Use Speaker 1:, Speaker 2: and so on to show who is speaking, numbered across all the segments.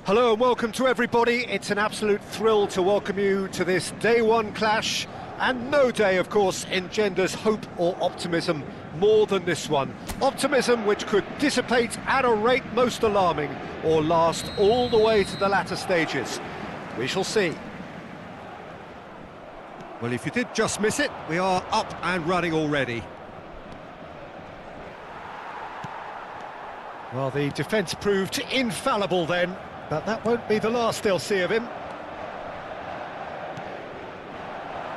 Speaker 1: Hello and welcome to everybody. It's an absolute thrill to welcome you to this day one clash, and no day, of course, engenders hope or optimism more than this one. Optimism which could dissipate at a rate most alarming or last all the way to the latter stages. We shall see. Well, if you did just miss it, we are up and running already. Well, the defence proved infallible then. But that won't be the last they'll see of him.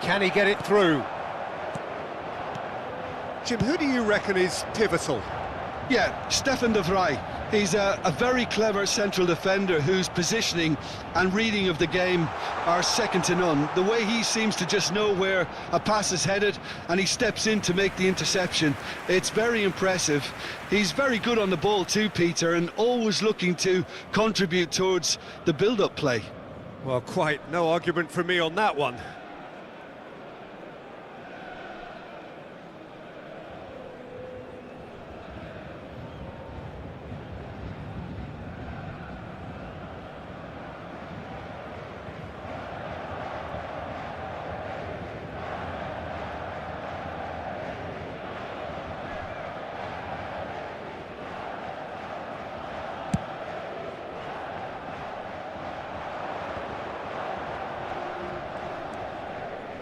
Speaker 1: Can he get it through? Jim, who do you reckon is pivotal?
Speaker 2: Yeah, Stefan de Vrij. He's a very clever central defender whose positioning and reading of the game are second to none. The way he seems to just know where a pass is headed and he steps in to make the interception, it's very impressive. He's very good on the ball too, Peter, and always looking to contribute towards the build-up play.
Speaker 1: Well, quite no argument from me on that one.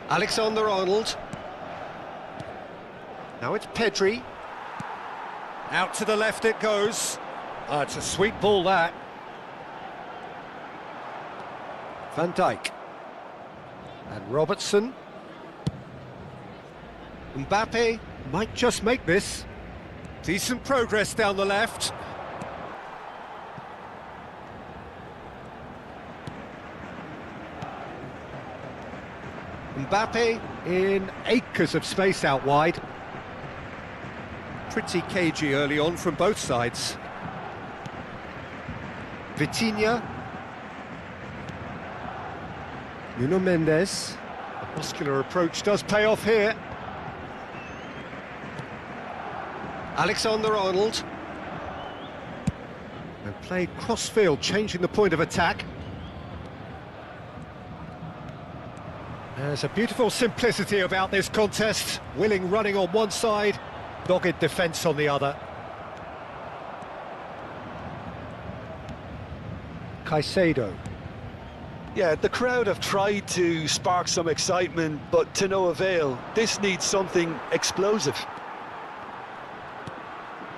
Speaker 1: Alexander-Arnold. Now it's Pedri. Out to the left it goes. It's a sweet ball, that. Van Dijk. And Robertson. Mbappe might just make this. Decent progress down the left. Mbappe in acres of space out wide. Pretty cagey early on from both sides. Vitinha. Nuno Mendes. The muscular approach does pay off here. Alexander-Arnold. And played cross-field, changing the point of attack. There's a beautiful simplicity about this contest. Willing running on one side, dogged defence on the other. Caicedo.
Speaker 2: Yeah, the crowd have tried to spark some excitement, but to no avail. This needs something explosive.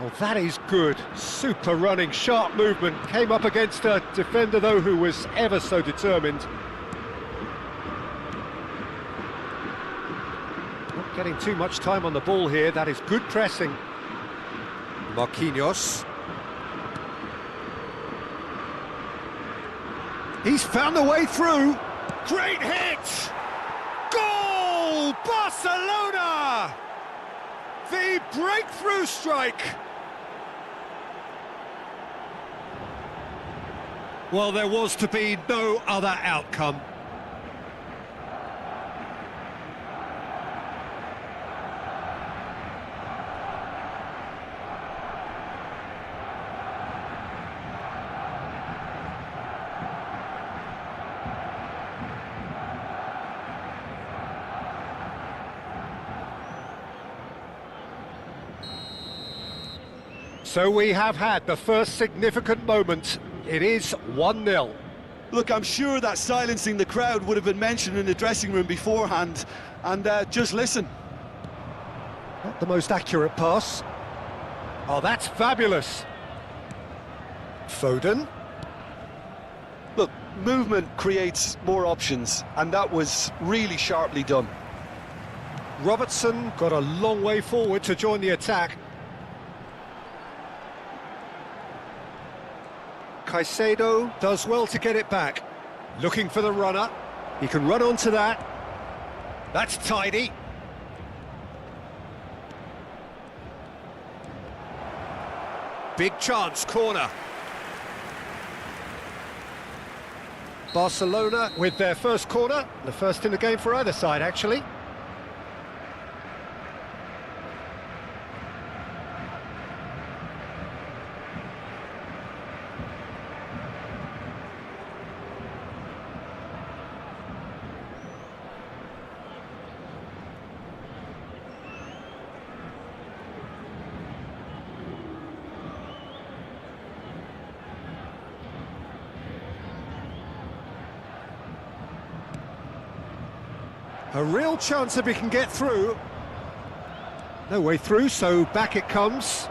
Speaker 1: Well, that is good. Super running, sharp movement. Came up against a defender, though, who was ever so determined. Not getting too much time on the ball here. That is good pressing. Marquinhos. He's found a way through. Great hit! Goal! Barcelona! The breakthrough strike! Well, there was to be no other outcome. So we have had the first significant moment. It is 1-0.
Speaker 2: Look, I'm sure that silencing the crowd would have been mentioned in the dressing room beforehand, and just listen.
Speaker 1: Not the most accurate pass. Oh, that's fabulous. Foden.
Speaker 2: Look, movement creates more options, and that was really sharply done.
Speaker 1: Robertson got a long way forward to join the attack. Caicedo does well to get it back. Looking for the runner. He can run onto that. That's tidy. Big chance, corner. Barcelona with their first corner. The first in the game for either side, actually. A real chance if he can get through. No way through, so back it comes.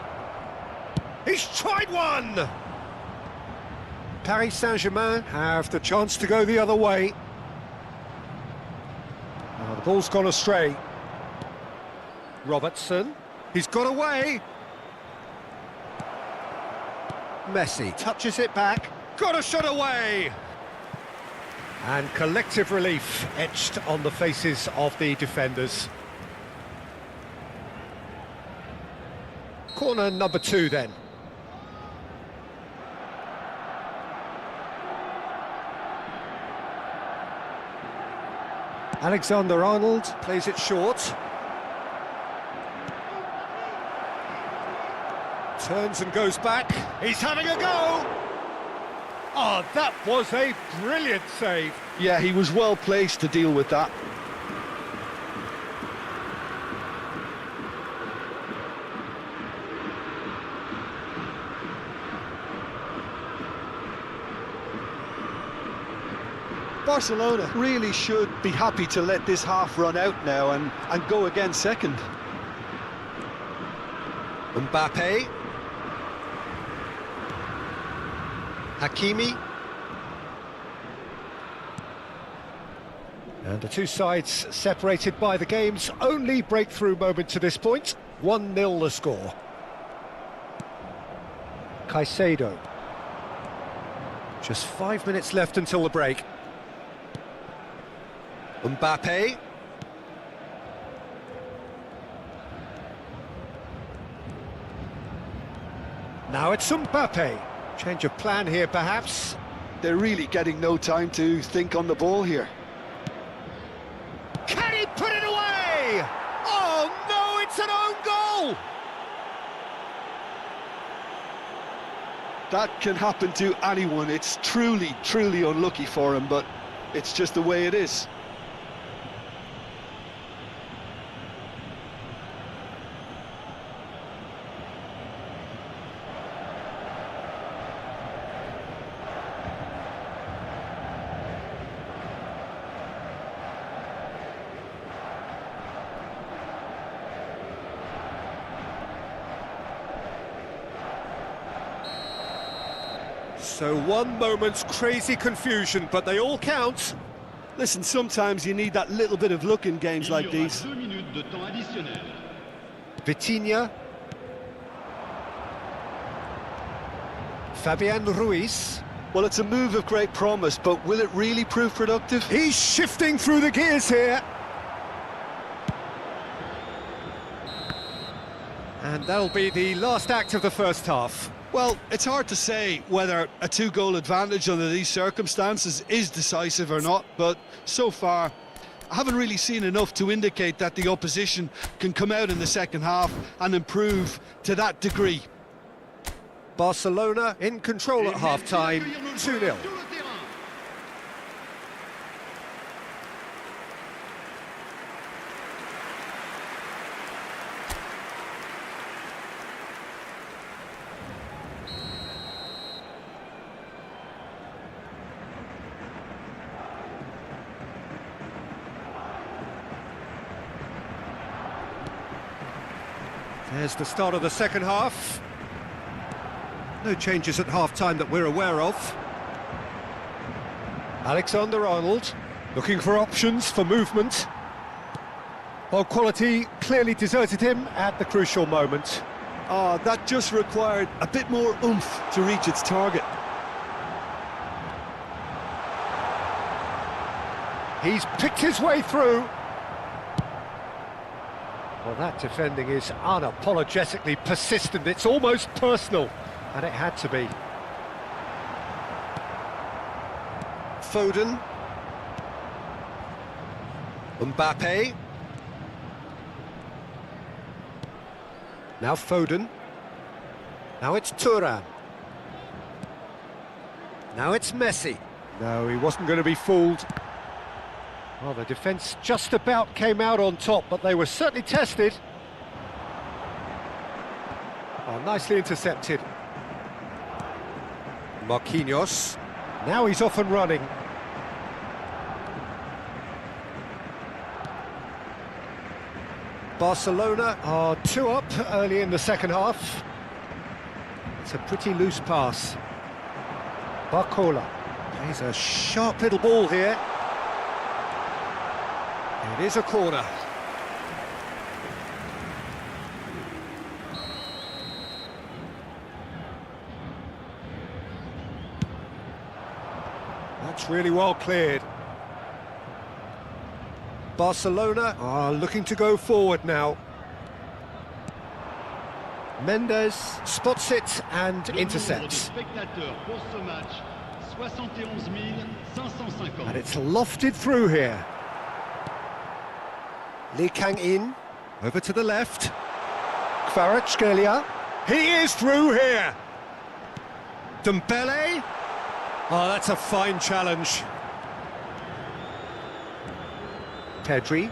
Speaker 1: He's tried one! Paris Saint-Germain have the chance to go the other way. Now the ball's gone astray. Robertson, he's got away. Messi touches it back, got a shot away! And collective relief etched on the faces of the defenders. Corner number 2 then. Alexander-Arnold plays it short. Turns and goes back. He's having a go! Oh, that was a brilliant save.
Speaker 2: Yeah, he was well placed to deal with that. Barcelona really should be happy to let this half run out now and go again second.
Speaker 1: Mbappe. Hakimi. And the two sides separated by the game's only breakthrough moment to this point. 1-0 the score. Caicedo. Just 5 minutes left until the break. Mbappe. Now it's Mbappe. Change of plan here, perhaps.
Speaker 2: They're really getting no time to think on the ball here.
Speaker 1: Can he put it away? Oh no, it's an own goal!
Speaker 2: That can happen to anyone. It's truly, truly unlucky for him, but it's just the way it is.
Speaker 1: So one moment's crazy confusion, but they all count.
Speaker 2: Listen, sometimes you need that little bit of luck in games like these.
Speaker 1: Vitinha. Fabian Ruiz.
Speaker 2: Well, it's a move of great promise, but will it really prove productive?
Speaker 1: He's shifting through the gears here. And that'll be the last act of the first half.
Speaker 2: Well, it's hard to say whether a two-goal advantage under these circumstances is decisive or not, but so far I haven't really seen enough to indicate that the opposition can come out in the second half and improve to that degree.
Speaker 1: Barcelona in control at half-time, 2-0. There's the start of the second half. No changes at half-time that we're aware of. Alexander-Arnold looking for options for movement. While quality clearly deserted him at the crucial moment.
Speaker 2: That just required a bit more oomph to reach its target.
Speaker 1: He's picked his way through. Well, that defending is unapologetically persistent. It's almost personal, and it had to be. Foden. Mbappe. Now Foden. Now it's Thuram. Now it's Messi. No, he wasn't going to be fooled. Well, the defence just about came out on top, but they were certainly tested. Oh, nicely intercepted. Marquinhos. Now he's off and running. Barcelona are 2 up early in the second half. It's a pretty loose pass. Barcola plays a sharp little ball here. It is a corner. That's really well cleared. Barcelona are looking to go forward now. Mendes spots it and intercepts. And it's lofted through here. Lee Kang-in, over to the left. Kvaratskhelia, he is through here. Dembele, oh, that's a fine challenge. Pedri,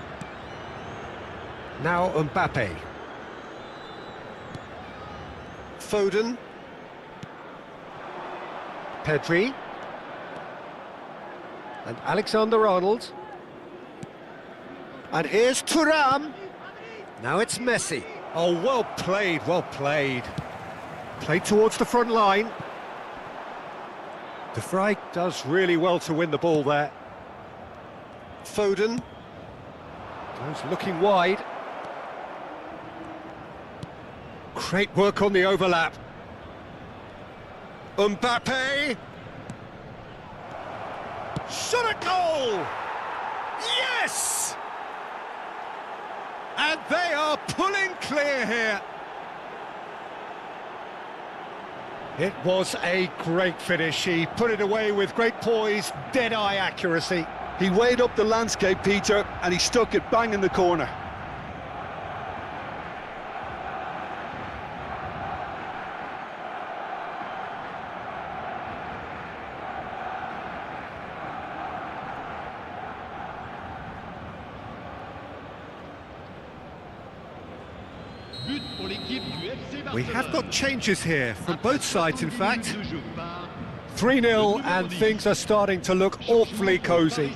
Speaker 1: now Mbappe. Foden, Pedri, and Alexander-Arnold. And here's Thuram. Now it's Messi. Oh, well played, well played. Played towards the front line. De Vrij does really well to win the ball there. Foden goes looking wide. Great work on the overlap. Mbappe. Shot a goal! Yes! And they are pulling clear here. It was a great finish. He put it away with great poise, dead-eye accuracy.
Speaker 2: He weighed up the landscape, Peter, and he stuck it bang in the corner.
Speaker 1: We have got changes here from both sides, in fact. 3-0 and things are starting to look awfully cosy.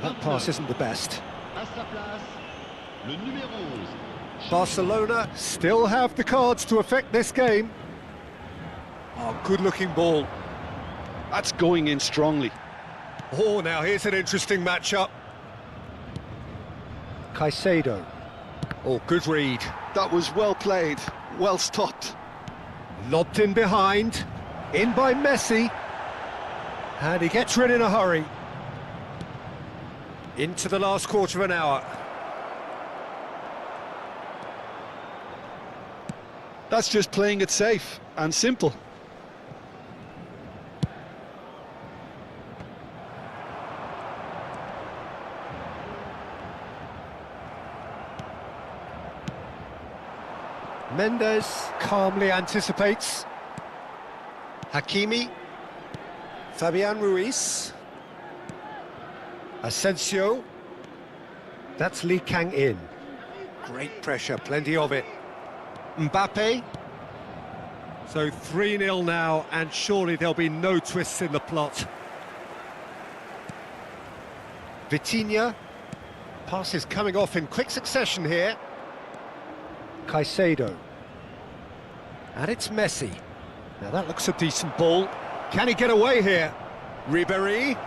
Speaker 1: That pass isn't the best. Barcelona still have the cards to affect this game. Oh, good-looking ball.
Speaker 2: That's going in strongly.
Speaker 1: Oh, now here's an interesting matchup. Caicedo. Oh, good read.
Speaker 2: That was well played, well stopped.
Speaker 1: Lobbed in behind, in by Messi. And he gets rid in a hurry. Into the last quarter of an hour.
Speaker 2: That's just playing it safe and simple.
Speaker 1: Mendes calmly anticipates. Hakimi. Fabian Ruiz. Asensio. That's Lee Kang-in. Great pressure, plenty of it. Mbappe. So 3-0 now, and surely there'll be no twists in the plot. Vitinha. Passes coming off in quick succession here. Caicedo. And it's Messi. Now that looks a decent ball. Can he get away here? Ribéry.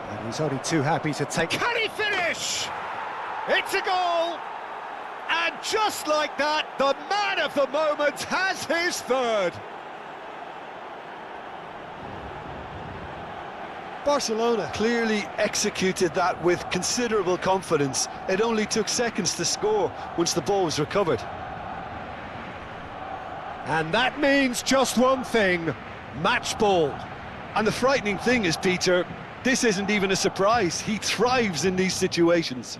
Speaker 1: And he's only too happy to take... Can he finish? It's a goal! And just like that, the man of the moment has his third.
Speaker 2: Barcelona clearly executed that with considerable confidence. It only took seconds to score once the ball was recovered.
Speaker 1: And that means just one thing, match ball.
Speaker 2: And the frightening thing is, Peter, this isn't even a surprise. He thrives in these situations.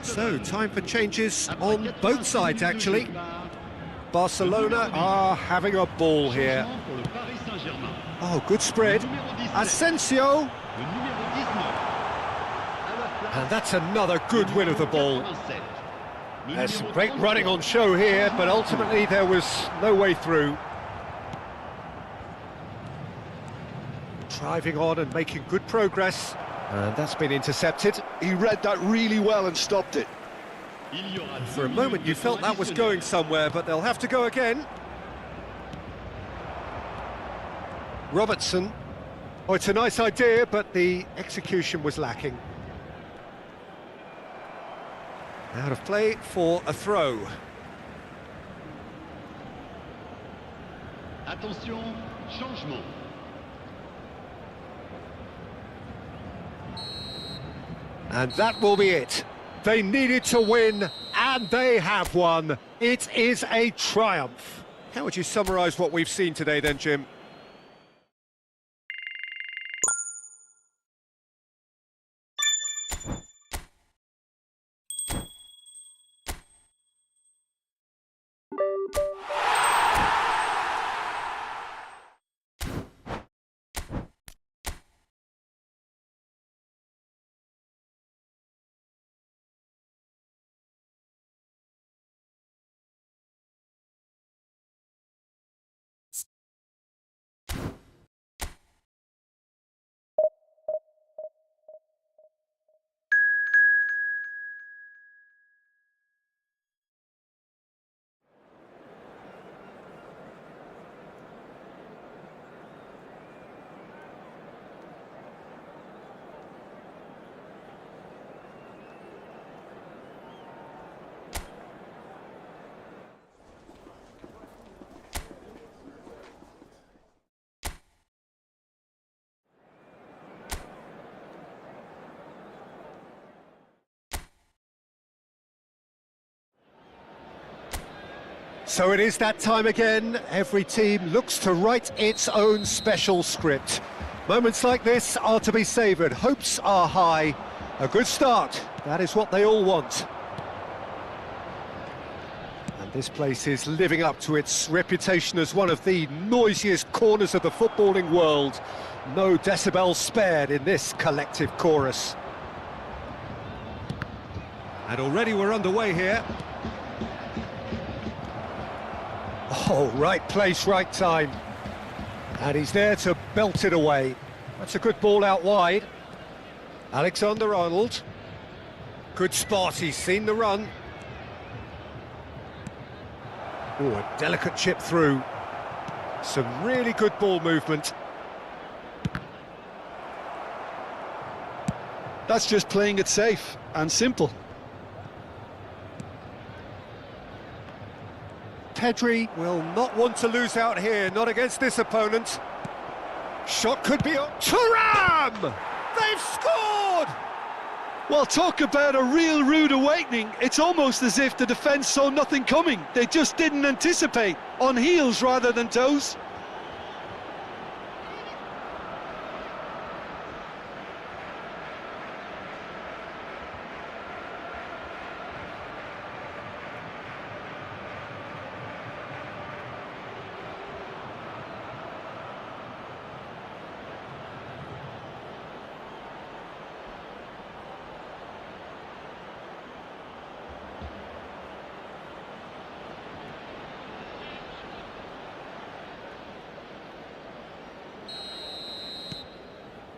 Speaker 1: So, time for changes on both sides, actually. Barcelona are having a ball here. Oh, good spread. Asensio. And that's another good win of the ball. There's some great running on show here, but ultimately there was no way through. driving on and making good progress. And that's been intercepted.
Speaker 2: He read that really well and stopped it.
Speaker 1: For a moment you felt that was going somewhere, but they'll have to go again. Robertson. Oh, it's a nice idea, but the execution was lacking. Out of play for a throw.
Speaker 3: Attention, changement.
Speaker 1: And that will be it. They needed to win, and they have won. It is a triumph. How would you summarise what we've seen today then, Jim? So it is that time again. Every team looks to write its own special script. Moments like this are to be savoured. Hopes are high. A good start. That is what they all want. And this place is living up to its reputation as one of the noisiest corners of the footballing world. No decibels spared in this collective chorus. And already we're underway here. Oh, right place, right time. And he's there to belt it away. That's a good ball out wide. Alexander-Arnold. Good spot, he's seen the run. Oh, a delicate chip through. Some really good ball movement.
Speaker 2: That's just playing it safe and simple.
Speaker 1: Pedri will not want to lose out here, not against this opponent. Shot could be on. Thuram! They've scored!
Speaker 2: Well, talk about a real rude awakening. It's almost as if the defence saw nothing coming. They just didn't anticipate. On heels rather than toes.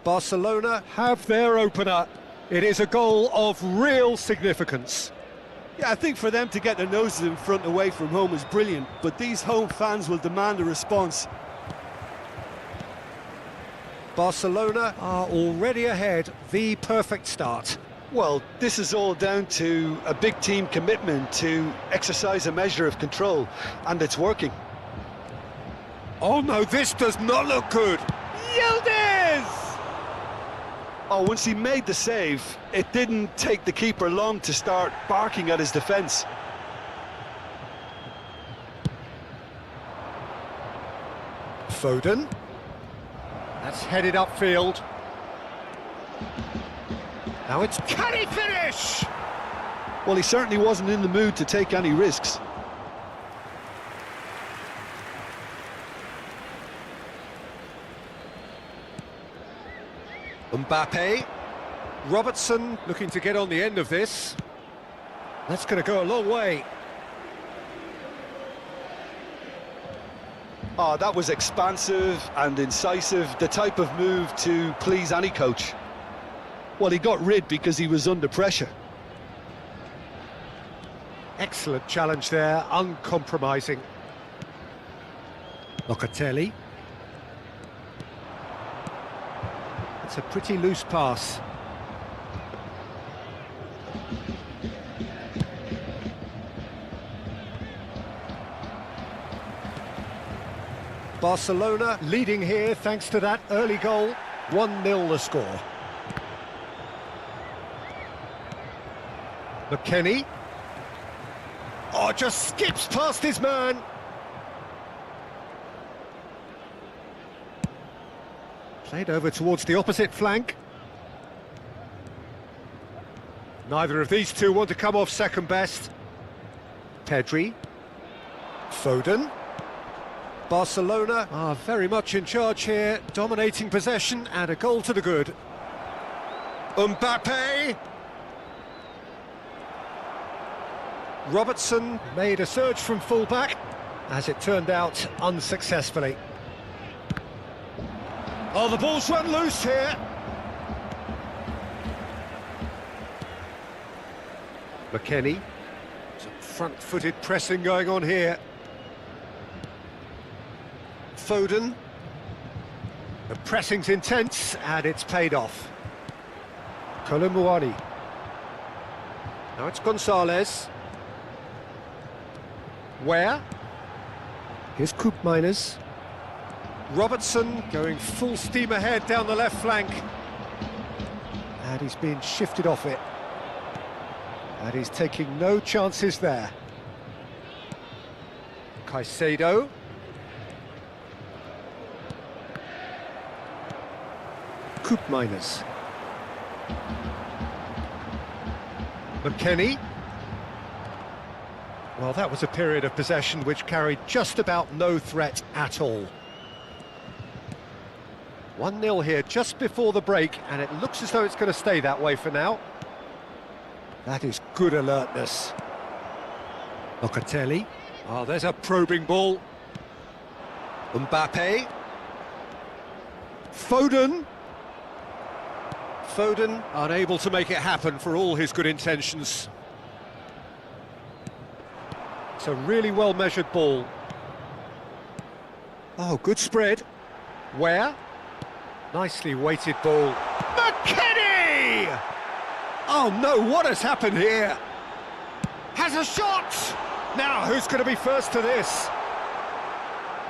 Speaker 1: Barcelona have their opener. It is a goal of real significance.
Speaker 4: Yeah, I think for them to get their noses in front away from home is brilliant, but these home fans will demand a response.
Speaker 1: Barcelona are already ahead, the perfect start.
Speaker 2: Well, this is all down to a big team commitment to exercise a measure of control, and it's working.
Speaker 1: Oh no, this does not look good. Yildiz!
Speaker 2: Oh, once he made the save, it didn't take the keeper long to start barking at his defence.
Speaker 1: Foden. That's headed upfield. Now it's... Can he finish?
Speaker 2: Well, he certainly wasn't in the mood to take any risks.
Speaker 1: Mbappe. Robertson looking to get on the end of this. That's going to go a long way.
Speaker 2: Oh, that was expansive and incisive, the type of move to please any coach. Well, he got rid because he was under pressure.
Speaker 1: Excellent challenge there, uncompromising. Locatelli. It's a pretty loose pass. Barcelona leading here thanks to that early goal. 1-0 the score. McKennie. Oh, just skips past his man. Played over towards the opposite flank. Neither of these two want to come off second best. Pedri. Foden. Barcelona are very much in charge here, dominating possession and a goal to the good. Mbappe. Robertson made a surge from fullback, as it turned out unsuccessfully. Oh, the ball's run loose here. McKennie. Some front-footed pressing going on here. Foden. The pressing's intense and it's paid off. Colomboani. Now it's Gonzalez. Where? Here's Koopmeiners. Robertson going full steam ahead down the left flank. And he's being shifted off it. And he's taking no chances there. Caicedo. Koopmeiners. McKennie. Well, that was a period of possession which carried just about no threat at all. 1-0 here just before the break, and it looks as though it's going to stay that way for now. That is good alertness. Locatelli. Oh, there's a probing ball. Mbappe. Foden. Foden unable to make it happen for all his good intentions. It's a really well-measured ball. Oh, good spread. Where? Nicely weighted ball. McKennie! Oh no, what has happened here? Has a shot! Now, who's going to be first to this?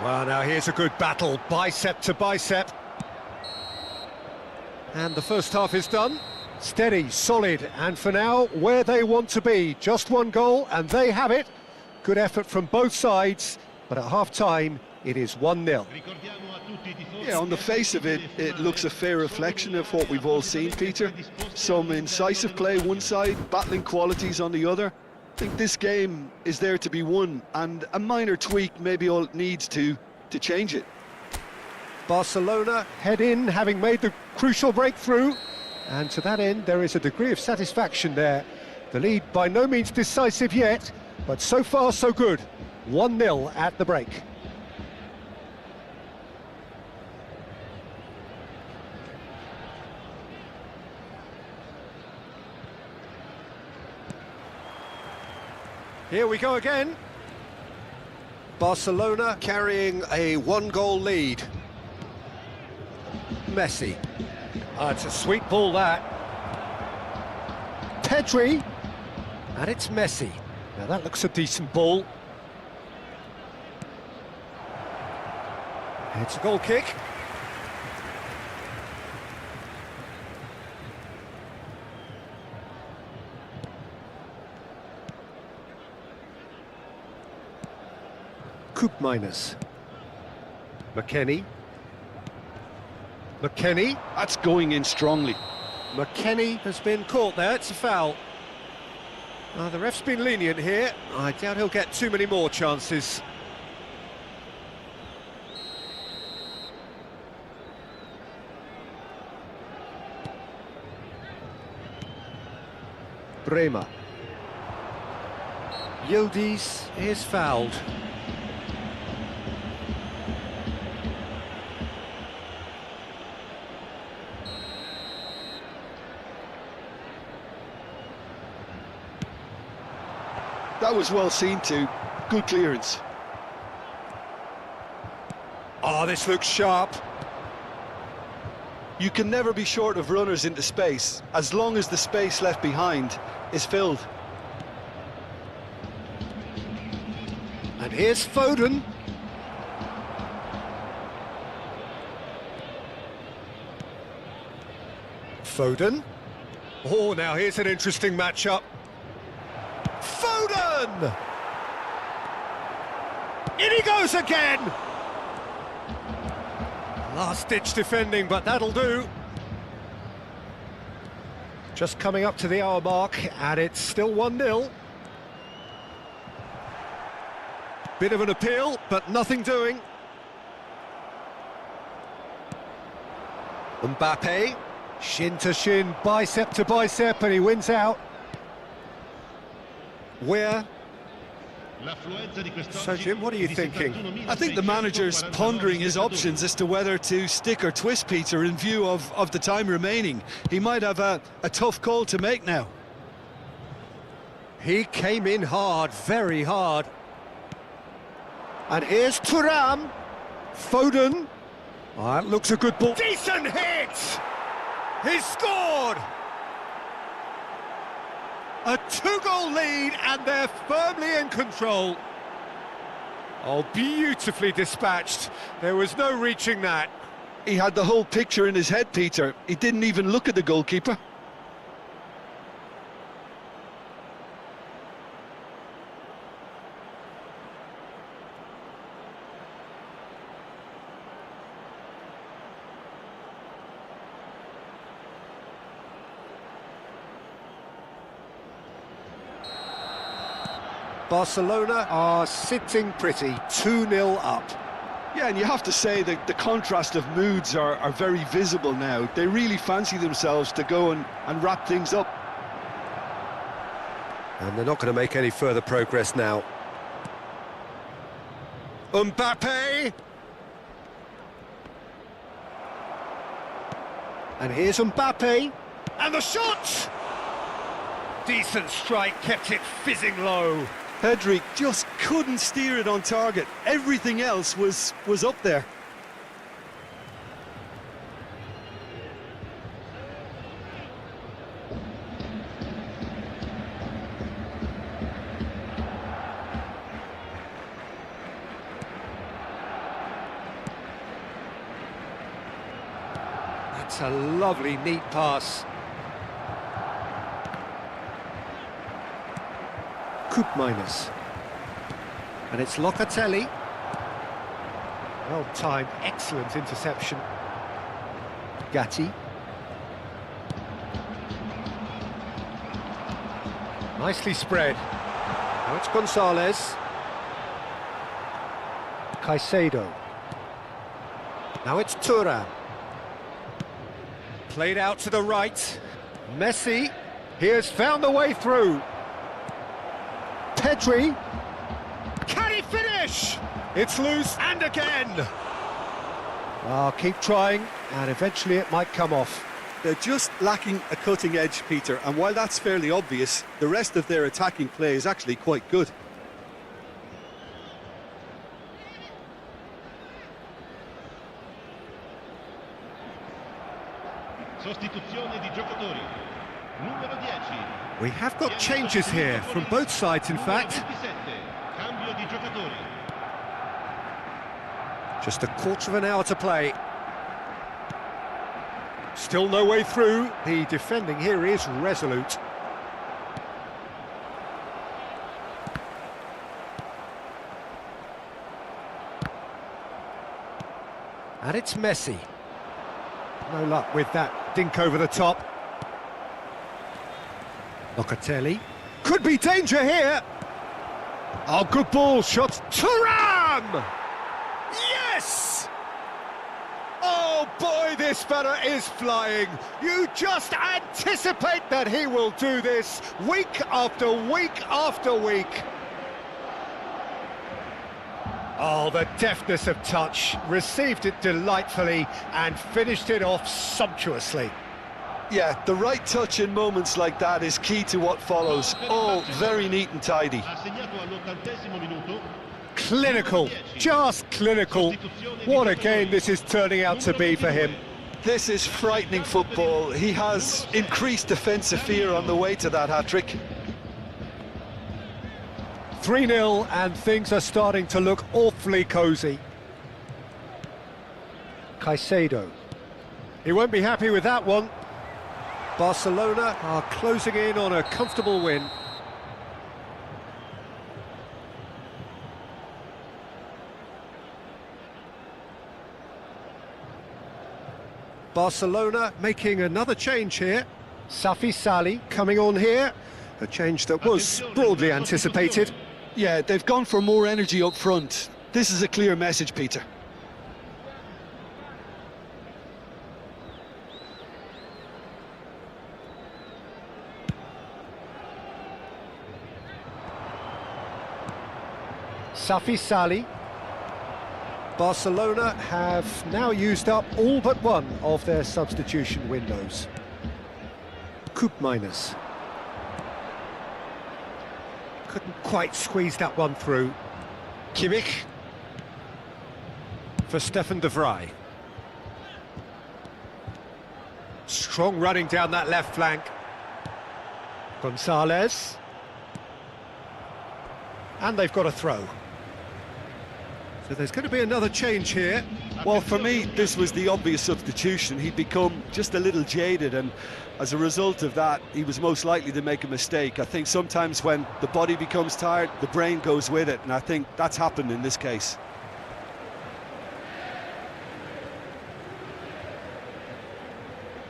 Speaker 1: Well, now here's a good battle, bicep to bicep. And the first half is done. Steady, solid, and for now, where they want to be. Just one goal, and they have it. Good effort from both sides, but at half-time, it is 1-0.
Speaker 2: Yeah, on the face of it, it looks a fair reflection of what we've all seen, Peter. Some incisive play one side, battling qualities on the other. I think this game is there to be won, and a minor tweak maybe all it needs to change it.
Speaker 1: Barcelona head in, having made the crucial breakthrough, and to that end there is a degree of satisfaction there. The lead by no means decisive yet, but so far so good. 1-0 at the break. Here we go again. Barcelona carrying a one-goal lead. Messi. Oh, it's a sweet ball, that. Pedri. And it's Messi. Now that looks a decent ball. It's a goal kick. Koopmeiners. McKennie. McKennie.
Speaker 2: That's going in strongly.
Speaker 1: McKennie has been caught there, it's a foul. The ref's been lenient here. I doubt he'll get too many more chances. Bremer. Yildiz is fouled.
Speaker 2: That was well seen too. Good clearance.
Speaker 1: Oh, this looks sharp.
Speaker 2: You can never be short of runners into space, as long as the space left behind is filled.
Speaker 1: And here's Foden. Foden. Oh, now here's an interesting matchup. Foden! In he goes again! Last-ditch defending, but that'll do. Just coming up to the hour mark, and it's still 1-0. Bit of an appeal, but nothing doing. Mbappe, shin to shin, bicep to bicep, and he wins out. Where? So, Jim, what are you thinking?
Speaker 2: I think the manager's pondering his options as to whether to stick or twist Peter in view of the time remaining. He might have a tough call to make now.
Speaker 1: He came in hard, very hard. And here's Thuram. Foden. Oh, that looks a good ball. Decent hit! He's scored! A 2-goal lead, and they're firmly in control. Oh, beautifully dispatched. There was no reaching that.
Speaker 2: He had the whole picture in his head, Peter. He didn't even look at the goalkeeper.
Speaker 1: Barcelona are sitting pretty, 2-0 up.
Speaker 2: Yeah, and you have to say that the contrast of moods are very visible now. They really fancy themselves to go and wrap things up.
Speaker 1: And they're not going to make any further progress now. Mbappe! And here's Mbappe. And the shot! Decent strike, kept it fizzing low.
Speaker 2: Pedri just couldn't steer it on target. Everything else was up there.
Speaker 1: That's a lovely, neat pass. Minus. And it's Locatelli. Well timed, excellent interception. Gatti. Nicely spread. Now it's Gonzalez. Caicedo. Now it's Thuram. Played out to the right. Messi. He has found the way through. Pedri, can he finish? It's loose, and again. Oh, keep trying, and eventually it might come off.
Speaker 4: They're just lacking a cutting edge, Peter, and while that's fairly obvious, the rest of their attacking play is actually quite good.
Speaker 3: Sostituzione di giocatori. Numero 10.
Speaker 1: We have got changes here from both sides, in fact.
Speaker 3: Cambio di giocatori.
Speaker 1: Just a quarter of an hour to play. Still no way through. The defending here is resolute. And it's Messi. No luck with that dink over the top. Locatelli. Could be danger here. Oh, good ball. Shot. Thuram! Yes! Oh, boy, this fella is flying. You just anticipate that he will do this week after week after week. Oh, the deftness of touch. Received it delightfully and finished it off sumptuously.
Speaker 2: Yeah, the right touch in moments like that is key to what follows. All very neat and tidy.
Speaker 3: Ha segnato all'80° minuto.
Speaker 1: Clinical, just clinical. What a game this is turning out to be for him.
Speaker 2: This is frightening football. He has increased defensive fear on the way to that hat-trick.
Speaker 1: 3-0 and things are starting to look awfully cosy. Caicedo. He won't be happy with that one. Barcelona are closing in on a comfortable win. Barcelona making another change here. Safi Salih coming on here. A change that was broadly anticipated.
Speaker 2: Yeah, they've gone for more energy up front. This is a clear message, Peter.
Speaker 1: Safi Salih. Barcelona have now used up all but one of their substitution windows. Koopmeiners. Couldn't quite squeeze that one through. Kimmich. For Stefan de Vrij. Strong running down that left flank. Gonzalez. And they've got a throw. So there's going to be another change here.
Speaker 4: Well, for me, this was the obvious substitution. He'd become just a little jaded, and as a result of that, he was most likely to make a mistake. I think sometimes when the body becomes tired, the brain goes with it, and I think that's happened in this case.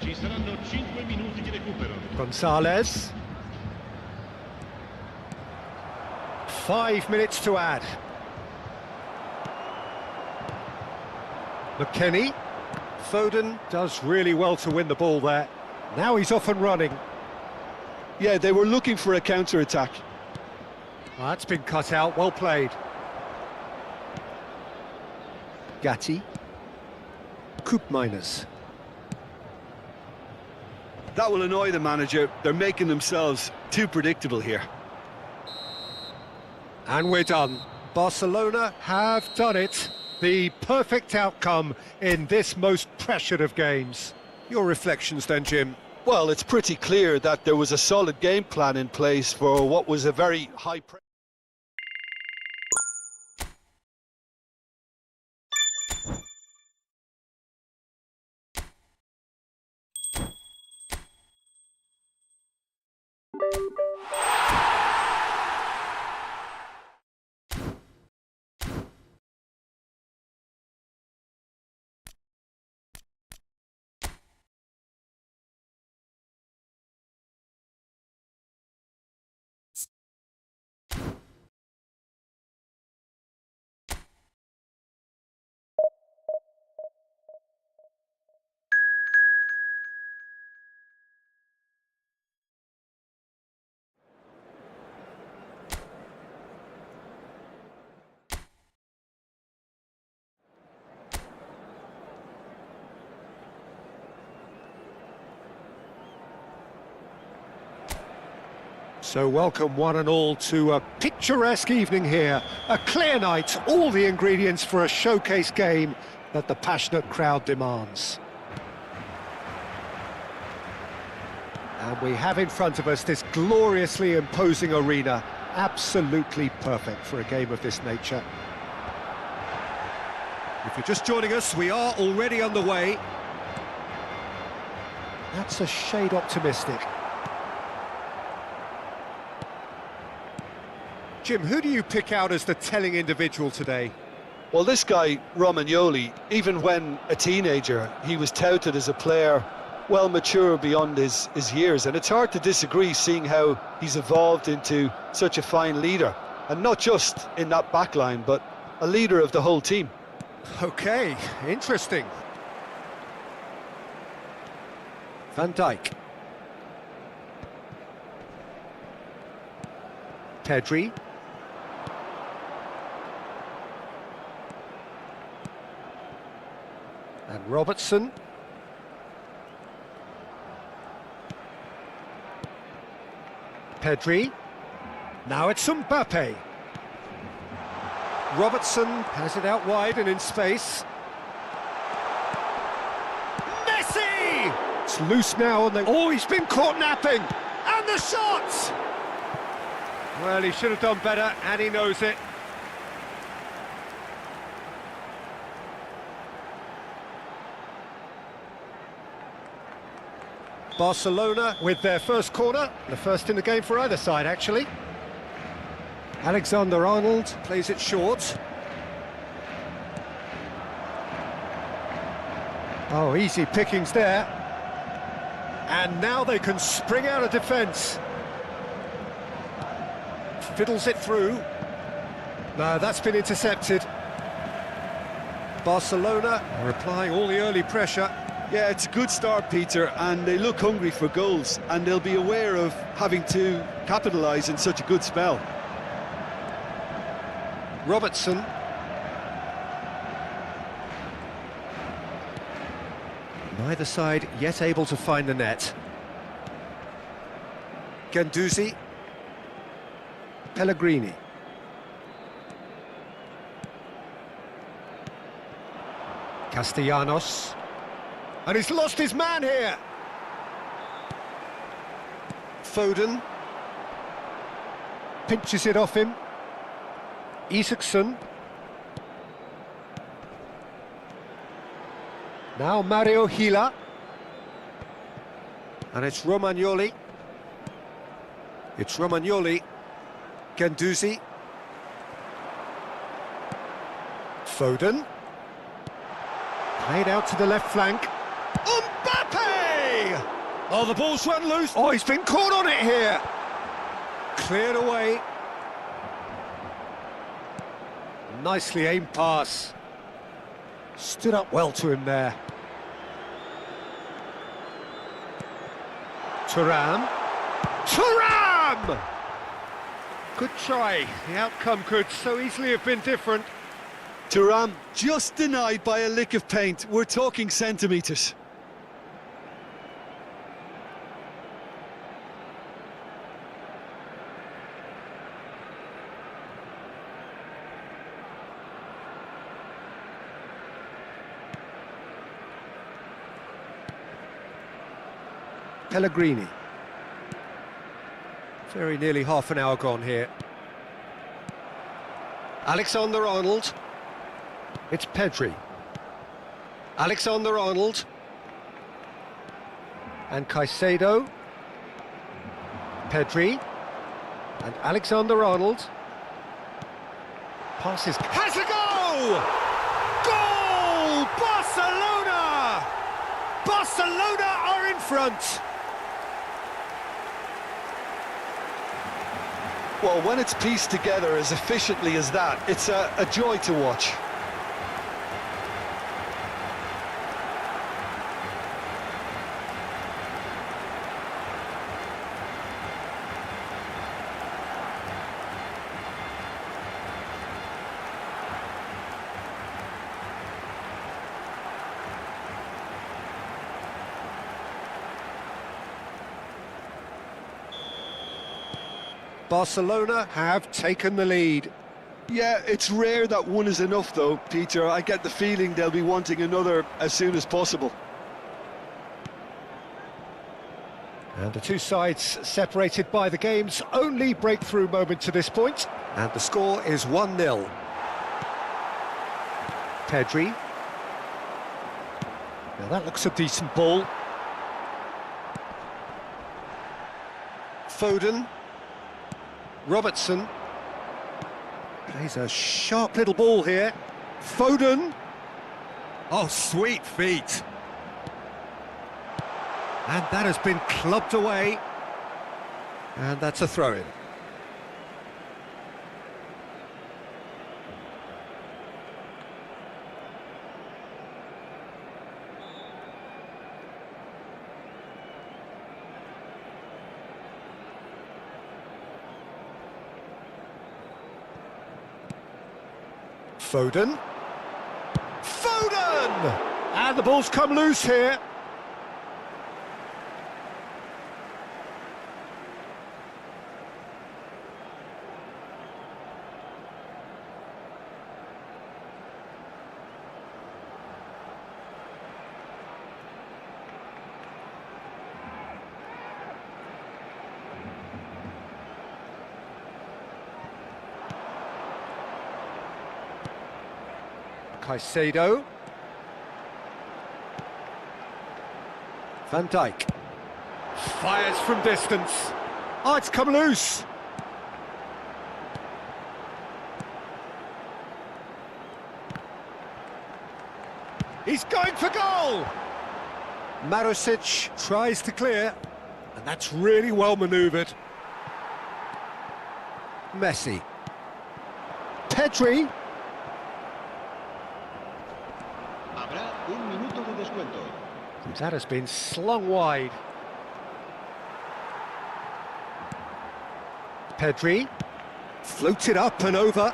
Speaker 3: Ci saranno 5 minuti di recupero.
Speaker 1: Gonzalez. 5 minutes to add. McKennie. Foden does really well to win the ball there. Now he's off and running.
Speaker 2: Yeah, they were looking for a counter-attack.
Speaker 1: Oh, that's been cut out, well played. Gatti. Koopmeiners.
Speaker 2: That will annoy the manager. They're making themselves too predictable here.
Speaker 1: And we're done. Barcelona have done it. The perfect outcome in this most pressured of games. Your reflections then, Jim?
Speaker 2: Well, it's pretty clear that there was a solid game plan in place for what was a very high pressure.
Speaker 1: So welcome one and all to a picturesque evening here. A clear night, all the ingredients for a showcase game that the passionate crowd demands. And we have in front of us this gloriously imposing arena, absolutely perfect for a game of this nature. If you're just joining us, we are already on the way. That's a shade optimistic. Jim, who do you pick out as the telling individual today?
Speaker 2: Well, this guy, Romagnoli, even when a teenager, he was touted as a player well mature beyond his years, and it's hard to disagree seeing how he's evolved into such a fine leader, and not just in that back line, but a leader of the whole team.
Speaker 1: Okay, interesting. Van Dijk. Pedri. And Robertson. Pedri. Now it's Mbappe. Robertson has it out wide and in space. Messi! It's loose now and oh, he's been caught napping! And the shot! Well, he should have done better, and he knows it. Barcelona with their first corner, the first in the game for either side, actually. Alexander-Arnold plays it short. Oh, easy pickings there. And now they can spring out of defence. Fiddles it through. No, that's been intercepted. Barcelona are applying all the early pressure.
Speaker 4: Yeah, it's a good start, Peter, and they look hungry for goals, and they'll be aware of having to capitalise in such a good spell.
Speaker 1: Robertson. Neither side yet able to find the net. Guendouzi. Pellegrini. Castellanos. And he's lost his man here. Foden. Pinches it off him. Isaacson. Now Mario Gila. And it's Romagnoli. It's Romagnoli. Guendouzi. Foden. Played out to the left flank. Mbappe! Oh, the ball's run loose. Oh, he's been caught on it here. Cleared away. Nicely aimed pass. Stood up well to him there. Thuram. Thuram! Good try. The outcome could so easily have been different.
Speaker 4: Thuram just denied by a lick of paint. We're talking centimetres.
Speaker 1: Pellegrini. Very nearly half an hour gone here. Alexander-Arnold. It's Pedri. Alexander-Arnold. And Caicedo. Pedri. And Alexander-Arnold. Passes. Has a goal! Goal! Barcelona! Barcelona are in front.
Speaker 4: Well, when it's pieced together as efficiently as that, it's a joy to watch.
Speaker 1: Barcelona have taken the lead.
Speaker 4: Yeah, it's rare that one is enough though, Peter. I get the feeling they'll be wanting another as soon as possible.
Speaker 1: And the two sides separated by the game's only breakthrough moment to this point. And the score is 1-0. Pedri. Now that looks a decent ball. Foden. Robertson. Plays a sharp little ball here. Foden. Oh, sweet feet. And that has been clubbed away. And that's a throw-in. Foden. Foden! And the ball's come loose here. Caicedo. Van Dijk. Fires from distance. Oh, it's come loose. He's going for goal! Marusic tries to clear, and that's really well manoeuvred. Messi. Pedri.
Speaker 3: Habrá un minuto de descuento.
Speaker 1: That has been slung wide. Pedri. Floated up and over.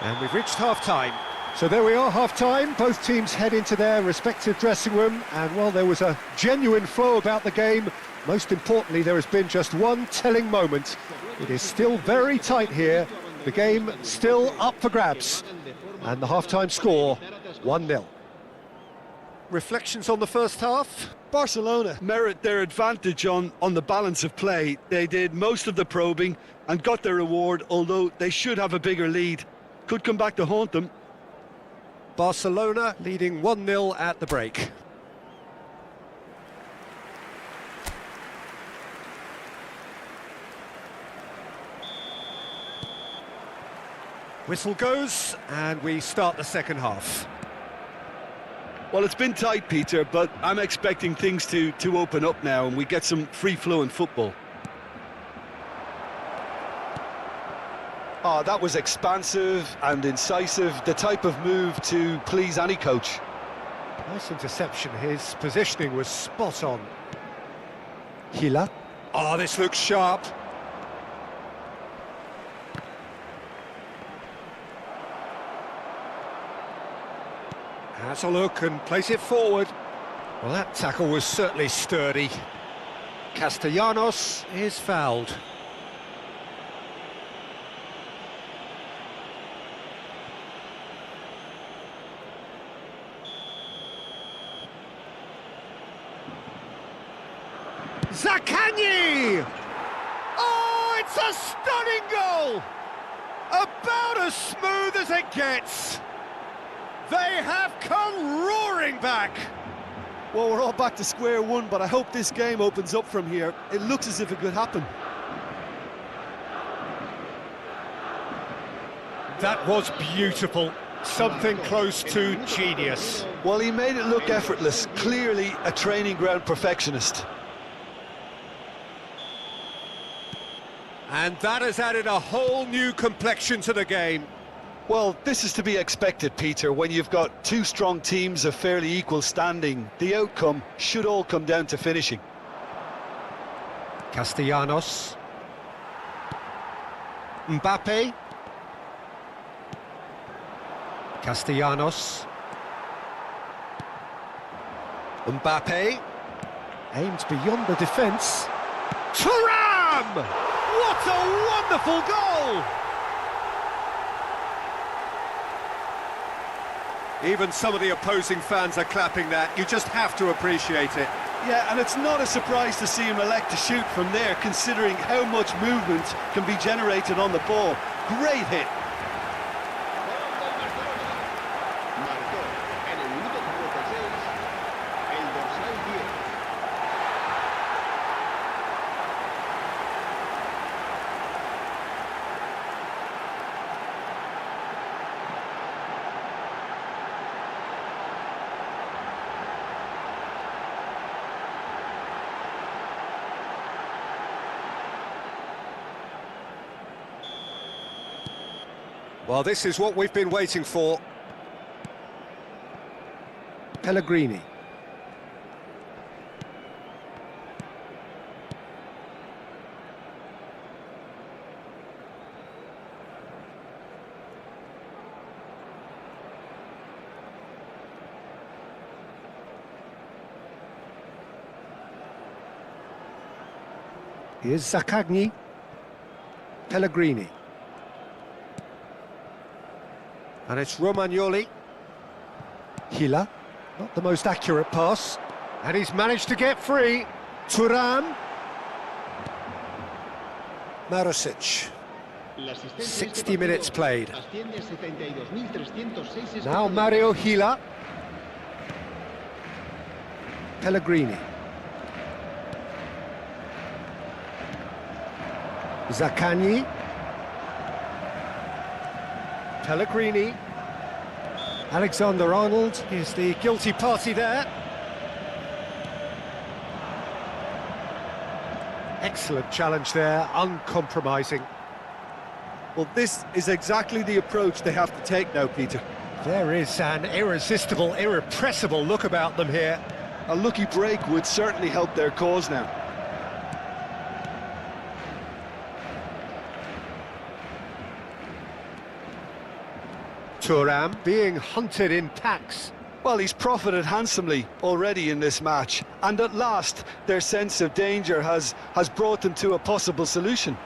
Speaker 1: And we've reached half-time. So there we are, half-time. Both teams head into their respective dressing room, and while there was a genuine flow about the game, most importantly, there has been just one telling moment. It is still very tight here. The game still up for grabs. And the half-time score, 1-0. Reflections on the first half?
Speaker 2: Barcelona merit their advantage on the balance of play. They did most of the probing and got their reward, although they should have a bigger lead. Could come back to haunt them.
Speaker 1: Barcelona leading 1-0 at the break. Whistle goes, and we start the second half.
Speaker 2: Well, it's been tight, Peter, but I'm expecting things to open up now and we get some free-flowing football. Oh, that was expansive and incisive, the type of move to please any coach.
Speaker 1: Nice interception, his positioning was spot on. Hila. Oh, this looks sharp. Has a look and plays it forward. Well, that tackle was certainly sturdy. Castellanos is fouled. Zaccagni! Oh, it's a stunning goal! About as smooth as it gets. They have come roaring back.
Speaker 4: Well, we're all back to square one, but I hope this game opens up from here. It looks as if it could happen.
Speaker 1: That was beautiful. Something close to genius.
Speaker 2: Well, he made it look effortless. Clearly a training ground perfectionist.
Speaker 1: And that has added a whole new complexion to the game.
Speaker 2: Well, this is to be expected, Peter, when you've got two strong teams of fairly equal standing. The outcome should all come down to finishing.
Speaker 1: Castellanos. Mbappe. Castellanos. Mbappe. Aims beyond the defence. Thuram! What a wonderful goal! Even some of the opposing fans are clapping that. You just have to appreciate it.
Speaker 2: Yeah, and it's not a surprise to see him elect to shoot from there, considering how much movement can be generated on the ball. Great hit.
Speaker 1: Well, this is what we've been waiting for. Pellegrini. Here's Zaccagni. Pellegrini. And it's Romagnoli. Hila, not the most accurate pass. And he's managed to get free. Thuram. Marusic. 60 minutes played. Now Mario Gila. Pellegrini. Zaccagni. Pellegrini. Alexander-Arnold is the guilty party there. Excellent challenge there, uncompromising.
Speaker 4: Well, this is exactly the approach they have to take now, Peter.
Speaker 1: There is an irresistible, irrepressible look about them here.
Speaker 2: A lucky break would certainly help their cause now.
Speaker 1: Thuram being hunted in packs.
Speaker 2: Well, he's profited handsomely already in this match, and at last their sense of danger has brought them to a possible solution.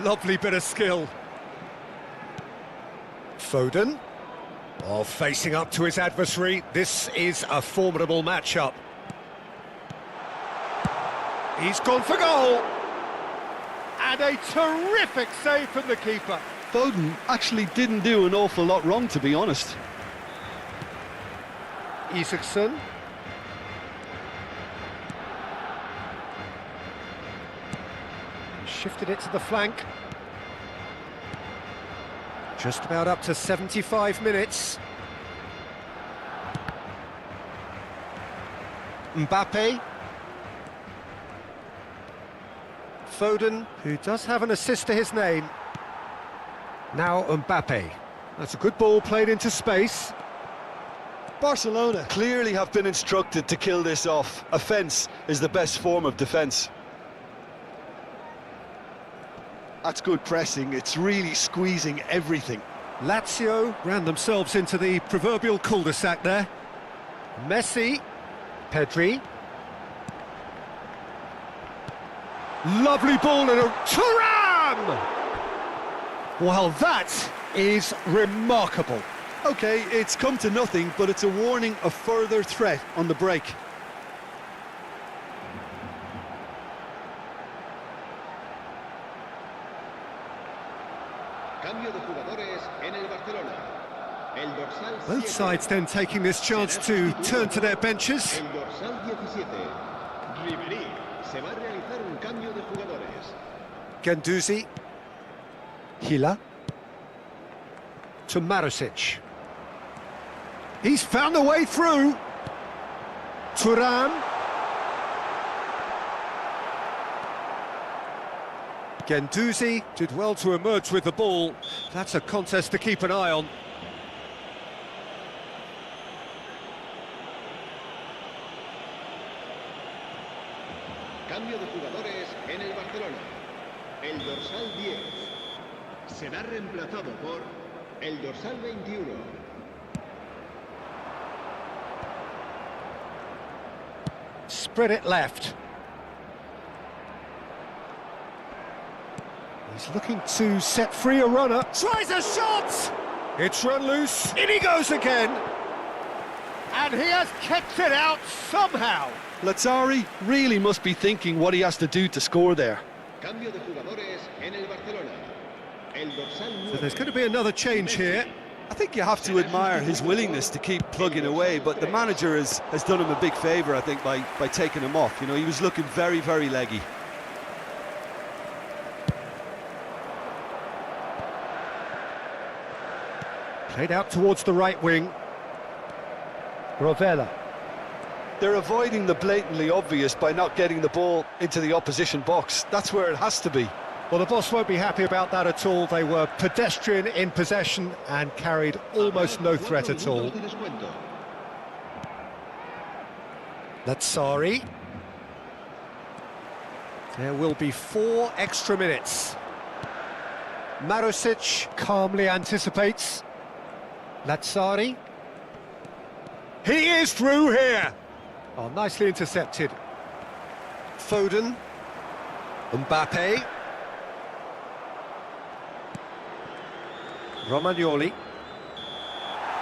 Speaker 1: Lovely bit of skill. Foden. Oh, facing up to his adversary. This is a formidable matchup. He's gone for goal. And a terrific save from the keeper.
Speaker 2: Foden actually didn't do an awful lot wrong, to be honest.
Speaker 1: Isaacson. Shifted it to the flank. Just about up to 75 minutes. Mbappe. Foden, who does have an assist to his name. Now Mbappe. That's a good ball played into space.
Speaker 2: Barcelona clearly have been instructed to kill this off. Offence is the best form of defence. That's good pressing, it's really squeezing everything.
Speaker 1: Lazio ran themselves into the proverbial cul-de-sac there. Messi, Pedri. Lovely ball and a Thuram! Well, that is remarkable.
Speaker 2: OK, it's come to nothing, but it's a warning of further threat on the break.
Speaker 1: Both sides then taking this chance to turn to their benches. Guendouzi. Gila. To Marusic. He's found a way through. Thuram. Guendouzi did well to emerge with the ball. That's a contest to keep an eye on.
Speaker 3: Cambio de jugadores en el Barcelona. El dorsal 10 será reemplazado por el dorsal 21.
Speaker 1: Spread it left. He's looking to set free a runner. Tries a shot! It's run loose. In he goes again. And he has kept it out somehow.
Speaker 2: Lazzari really must be thinking what he has to do to score there.
Speaker 3: Cambio de jugadores en el Barcelona. El dorsal 9.
Speaker 1: So there's going to be another change here.
Speaker 4: I think you have to admire his willingness to keep plugging away, but the manager has done him a big favour, I think, by taking him off. You know, he was looking very, very leggy.
Speaker 1: Played out towards the right wing. Rovella.
Speaker 2: They're avoiding the blatantly obvious by not getting the ball into the opposition box. That's where it has to be.
Speaker 1: Well, the boss won't be happy about that at all. They were pedestrian in possession and carried almost no threat at all. Lazzari. There will be 4 extra minutes. Marusic calmly anticipates. Lazzari. He is through here! Oh, nicely intercepted. Foden. Mbappe. Romagnoli.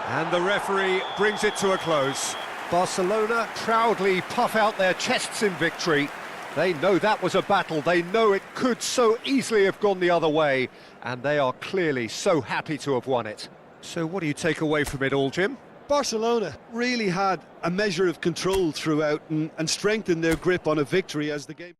Speaker 1: And the referee brings it to a close. Barcelona proudly puff out their chests in victory. They know that was a battle. They know it could so easily have gone the other way, and they are clearly so happy to have won it. So what do you take away from it all, Jim?
Speaker 4: Barcelona really had a measure of control throughout and strengthened their grip on a victory as the game.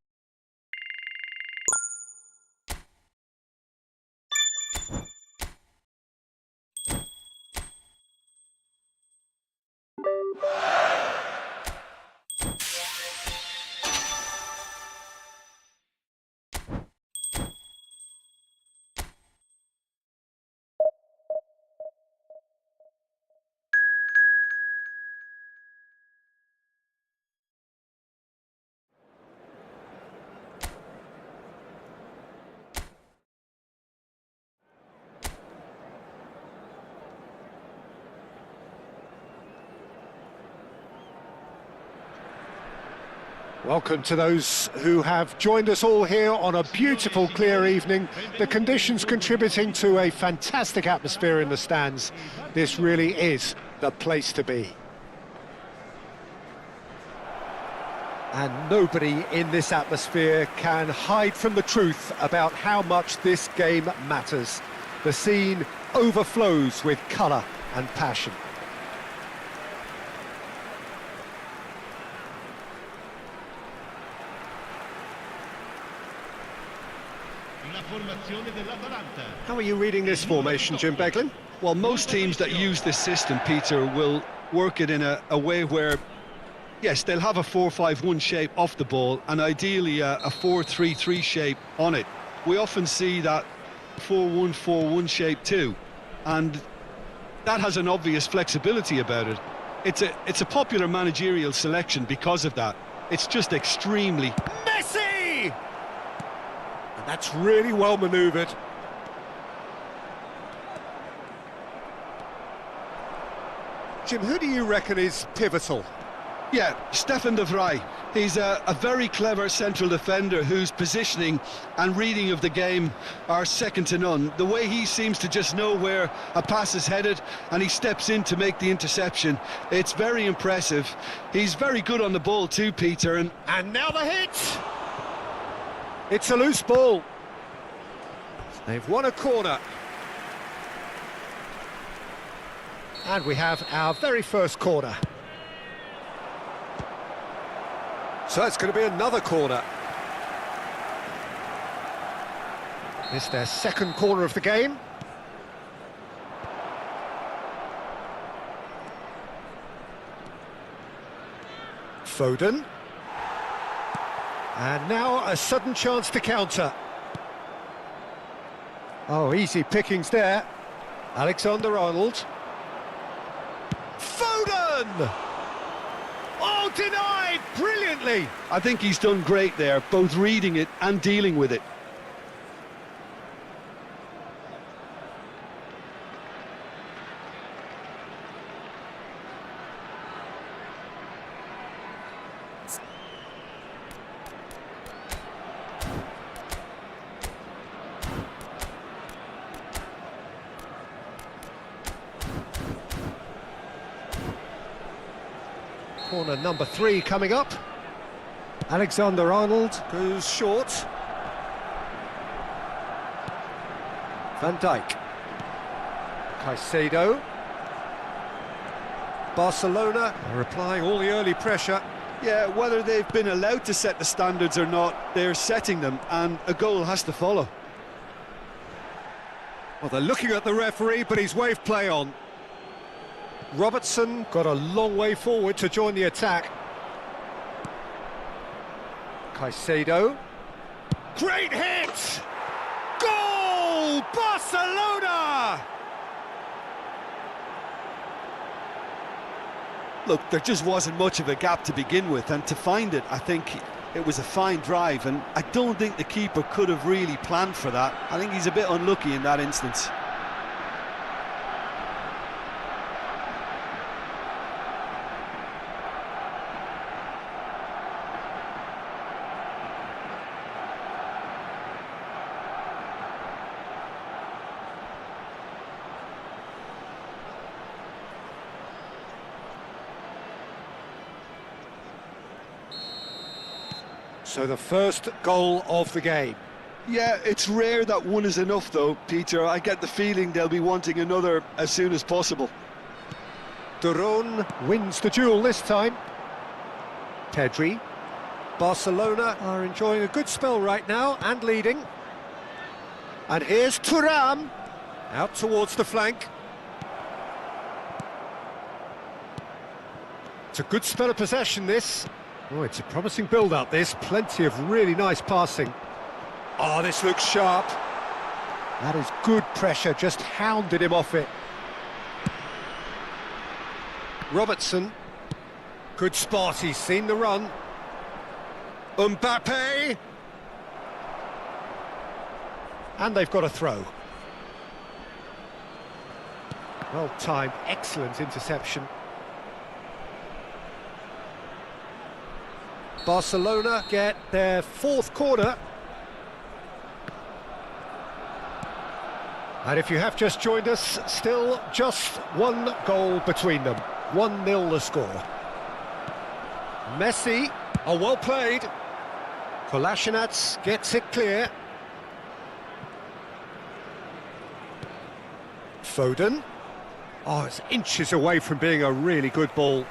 Speaker 1: Welcome to those who have joined us all here on a beautiful, clear evening. The conditions contributing to a fantastic atmosphere in the stands. This really is the place to be. And nobody in this atmosphere can hide from the truth about how much this game matters. The scene overflows with colour and passion. How are you reading this formation, Jim Beglin?
Speaker 2: Well, most teams that use this system, Peter, will work it in a way where, yes, they'll have a 4-5-1 shape off the ball and ideally a 4-3-3 shape on it. We often see that 4-1-4-1 shape too, and that has an obvious flexibility about it. It's a popular managerial selection because of that. It's just extremely...
Speaker 1: Messi! And that's really well manoeuvred. Jim, who do you reckon is pivotal?
Speaker 2: Yeah, Stefan de Vrij. He's a very clever central defender whose positioning and reading of the game are second to none. The way he seems to just know where a pass is headed and he steps in to make the interception, it's very impressive. He's very good on the ball too, Peter.
Speaker 1: And now the hit! It's a loose ball. They've won a corner. And we have our very first corner. So it's going to be another corner. It's their second corner of the game. Foden. And now a sudden chance to counter. Oh, easy pickings there. Alexander-Arnold. Foden! Oh, denied brilliantly!
Speaker 2: I think he's done great there, both reading it and dealing with it.
Speaker 1: Corner number 3 coming up. Alexander-Arnold goes short. Van Dijk. Caicedo. Barcelona are applying all the early pressure.
Speaker 4: Yeah, whether they've been allowed to set the standards or not, they're setting them, and a goal has to follow.
Speaker 1: Well, they're looking at the referee, but he's waved play on. Robertson got a long way forward to join the attack. Caicedo. Great hit! Goal! Barcelona!
Speaker 4: Look, there just wasn't much of a gap to begin with, and to find it, I think it was a fine drive, and I don't think the keeper could have really planned for that. I think he's a bit unlucky in that instance.
Speaker 1: So the first goal of the game.
Speaker 2: Yeah, it's rare that one is enough though, Peter. I get the feeling they'll be wanting another as soon as possible.
Speaker 1: Duron wins the duel this time. Pedri. Barcelona are enjoying a good spell right now and leading. And here's Thuram, out towards the flank. It's a good spell of possession, this. Oh, it's a promising build-up, this. Plenty of really nice passing. Oh, this looks sharp. That is good pressure, just hounded him off it. Robertson. Good spot, he's seen the run. Mbappe. And they've got a throw. Well timed, excellent interception. Barcelona get their fourth corner. And if you have just joined us, still just one goal between them. 1-0 the score. Messi, oh, well played. Kolasinac gets it clear. Foden. Oh, it's inches away from being a really good ball.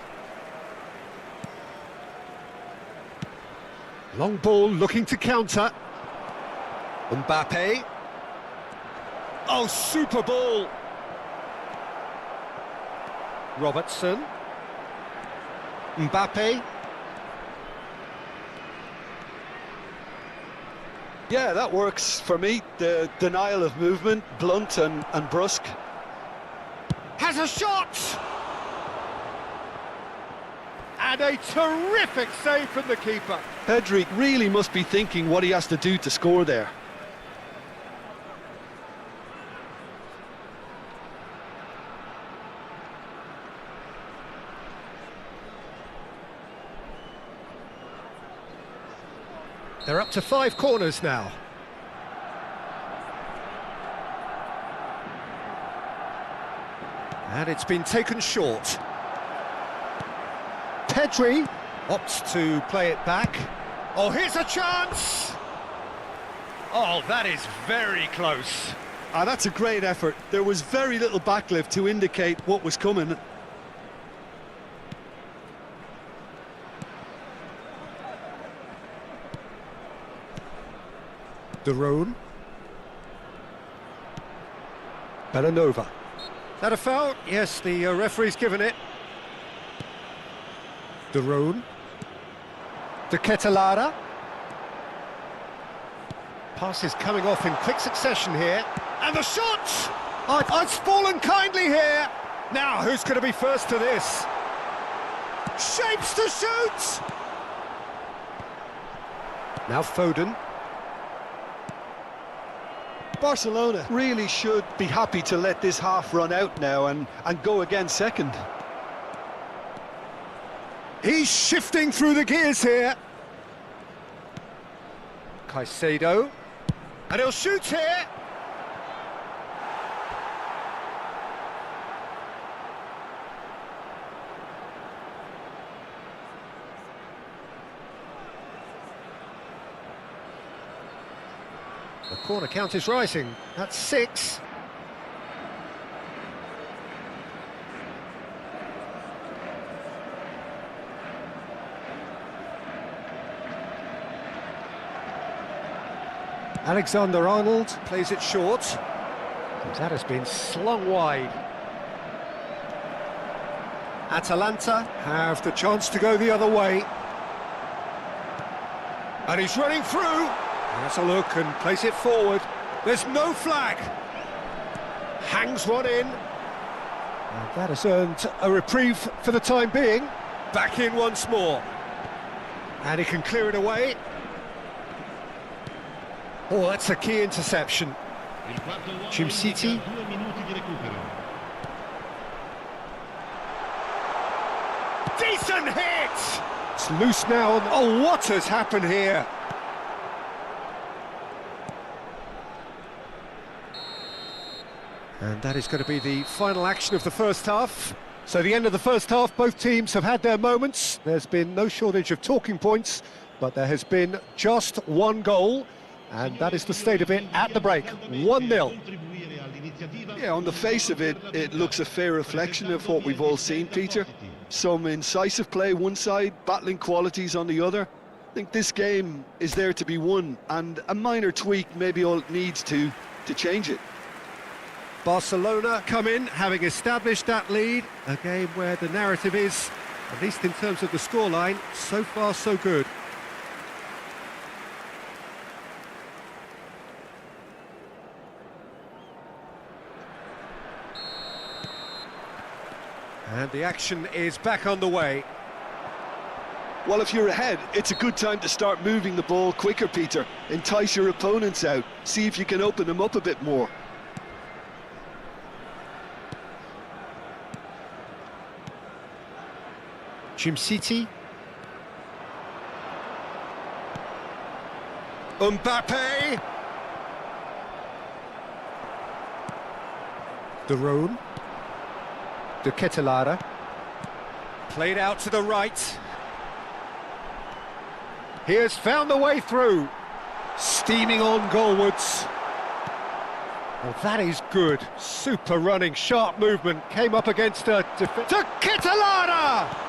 Speaker 1: Long ball looking to counter. Mbappe. Oh, super ball. Robertson. Mbappe.
Speaker 2: Yeah, that works for me. The denial of movement, blunt and brusque.
Speaker 1: Has a shot! And a terrific save from the keeper.
Speaker 2: Pedri really must be thinking what he has to do to score there.
Speaker 1: They're up to 5 corners now. And it's been taken short. Pedri opts to play it back. Oh, here's a chance! Oh, that is very close.
Speaker 2: Ah, that's a great effort. There was very little backlift to indicate what was coming.
Speaker 1: Duron. Bellanova. That a foul? Yes, the referee's given it. Duron. De Ketelara. Pass is coming off in quick succession here. And the shot! Oh, it's fallen kindly here. Now, who's going to be first to this? Shapes to shoot! Now Foden.
Speaker 2: Barcelona really should be happy to let this half run out now and go again second.
Speaker 1: He's shifting through the gears here. Caicedo. And he'll shoot here. The corner count is rising. That's 6. Alexander-Arnold plays it short. That has been slung wide. Atalanta have the chance to go the other way. And he's running through. Has a look and plays it forward. There's no flag. Hangs one in. And that has earned a reprieve for the time being. Back in once more. And he can clear it away. Oh, that's a key interception. City. Decent hit! It's loose now. Oh, what has happened here? And that is going to be the final action of the first half. So the end of the first half, both teams have had their moments. There's been no shortage of talking points, but there has been just one goal, and that is the state of it at the break, 1-0.
Speaker 2: Yeah, on the face of it, it looks a fair reflection of what we've all seen, Peter. Some incisive play one side, battling qualities on the other. I think this game is there to be won, and a minor tweak maybe all it needs to change it.
Speaker 1: Barcelona come in, having established that lead, a game where the narrative is, at least in terms of the scoreline, so far so good. And the action is back on the way.
Speaker 2: Well, if you're ahead, it's a good time to start moving the ball quicker, Peter. Entice your opponents out, see if you can open them up a bit more.
Speaker 1: City. Mbappe. De Roon. De Ketelaere. Played out to the right. He has found the way through. Steaming on goalwards. Well, that is good. Super running, sharp movement. Came up against a defence. To Ketelaere!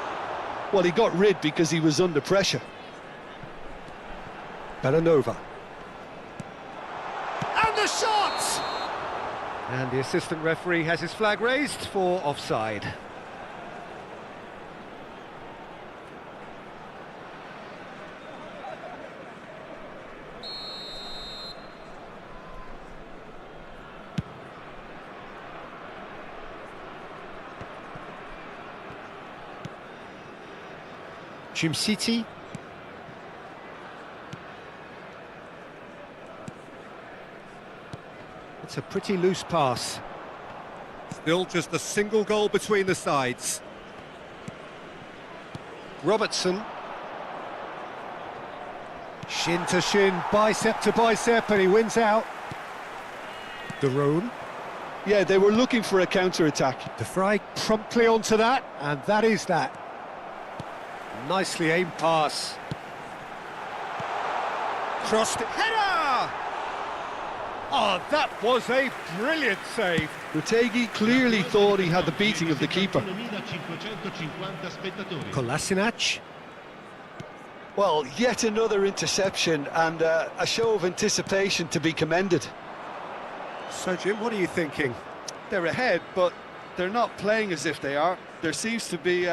Speaker 2: Well, he got rid because he was under pressure.
Speaker 1: Bellanova. And the shot! And the assistant referee has his flag raised for offside. City. It's a pretty loose pass. Still just a single goal between the sides. Robertson. Shin to shin, bicep to bicep, and he wins out. De Roon.
Speaker 2: Yeah, they were looking for a counter-attack.
Speaker 1: De Vrij promptly onto that, and that is that. Nicely aimed pass. Crossed it. Header! Oh, that was a brilliant save.
Speaker 2: Retegui clearly thought he had the beating of the keeper.
Speaker 1: Kolasinac.
Speaker 2: Well, yet another interception and a show of anticipation to be commended.
Speaker 1: So, Jim, what are you thinking?
Speaker 4: They're ahead, but they're not playing as if they are. There seems to be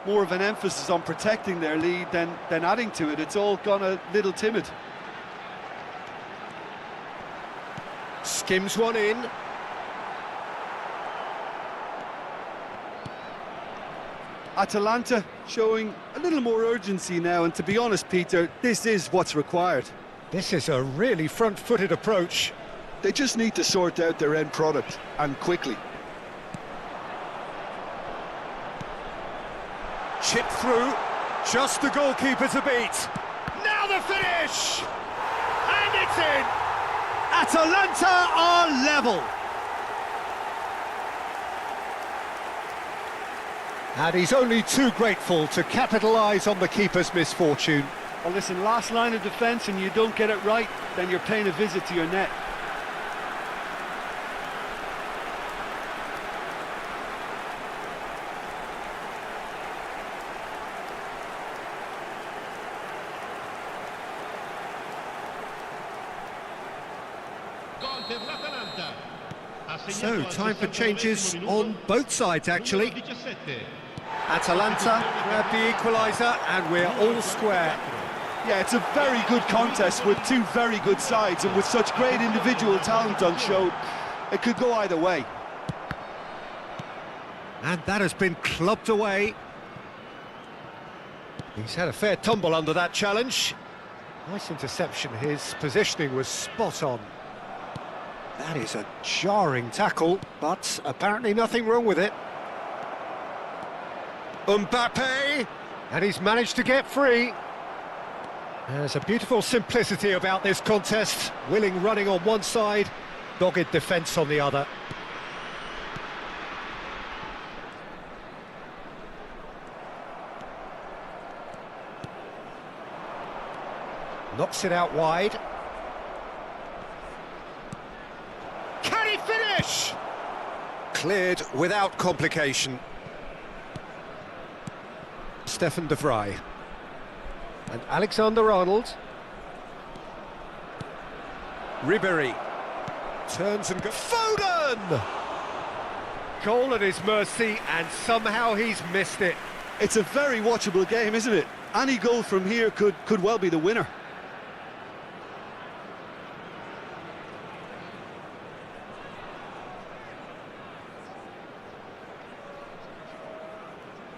Speaker 4: more of an emphasis on protecting their lead than adding to it. It's all gone a little timid.
Speaker 1: Skims one in.
Speaker 4: Atalanta showing a little more urgency now, and to be honest, Peter, this is what's required.
Speaker 1: This is a really front-footed approach.
Speaker 2: They just need to sort out their end product, and quickly.
Speaker 1: Chip through, just the goalkeeper to beat. Now the finish! And it's in! Atalanta are level. And he's only too grateful to capitalise on the keeper's misfortune.
Speaker 4: Well, listen, last line of defence and you don't get it right, then you're paying a visit to your net.
Speaker 1: So, time for changes on both sides, actually. Atalanta grab the equaliser, and we're all square.
Speaker 4: Yeah, it's a very good contest with two very good sides, and with such great individual talent on show, it could go either way.
Speaker 1: And that has been clubbed away. He's had a fair tumble under that challenge. Nice interception, his positioning was spot on. That is a jarring tackle, but apparently nothing wrong with it. Mbappe, and he's managed to get free. There's a beautiful simplicity about this contest. Willing running on one side, dogged defence on the other. Knocks it out wide. Can he finish? Cleared without complication. Stefan de Vrij. And Alexander-Arnold. Ribéry. Turns and goes. Foden! Goal at his mercy, and somehow he's missed it.
Speaker 4: It's a very watchable game, isn't it? Any goal from here could well be the winner.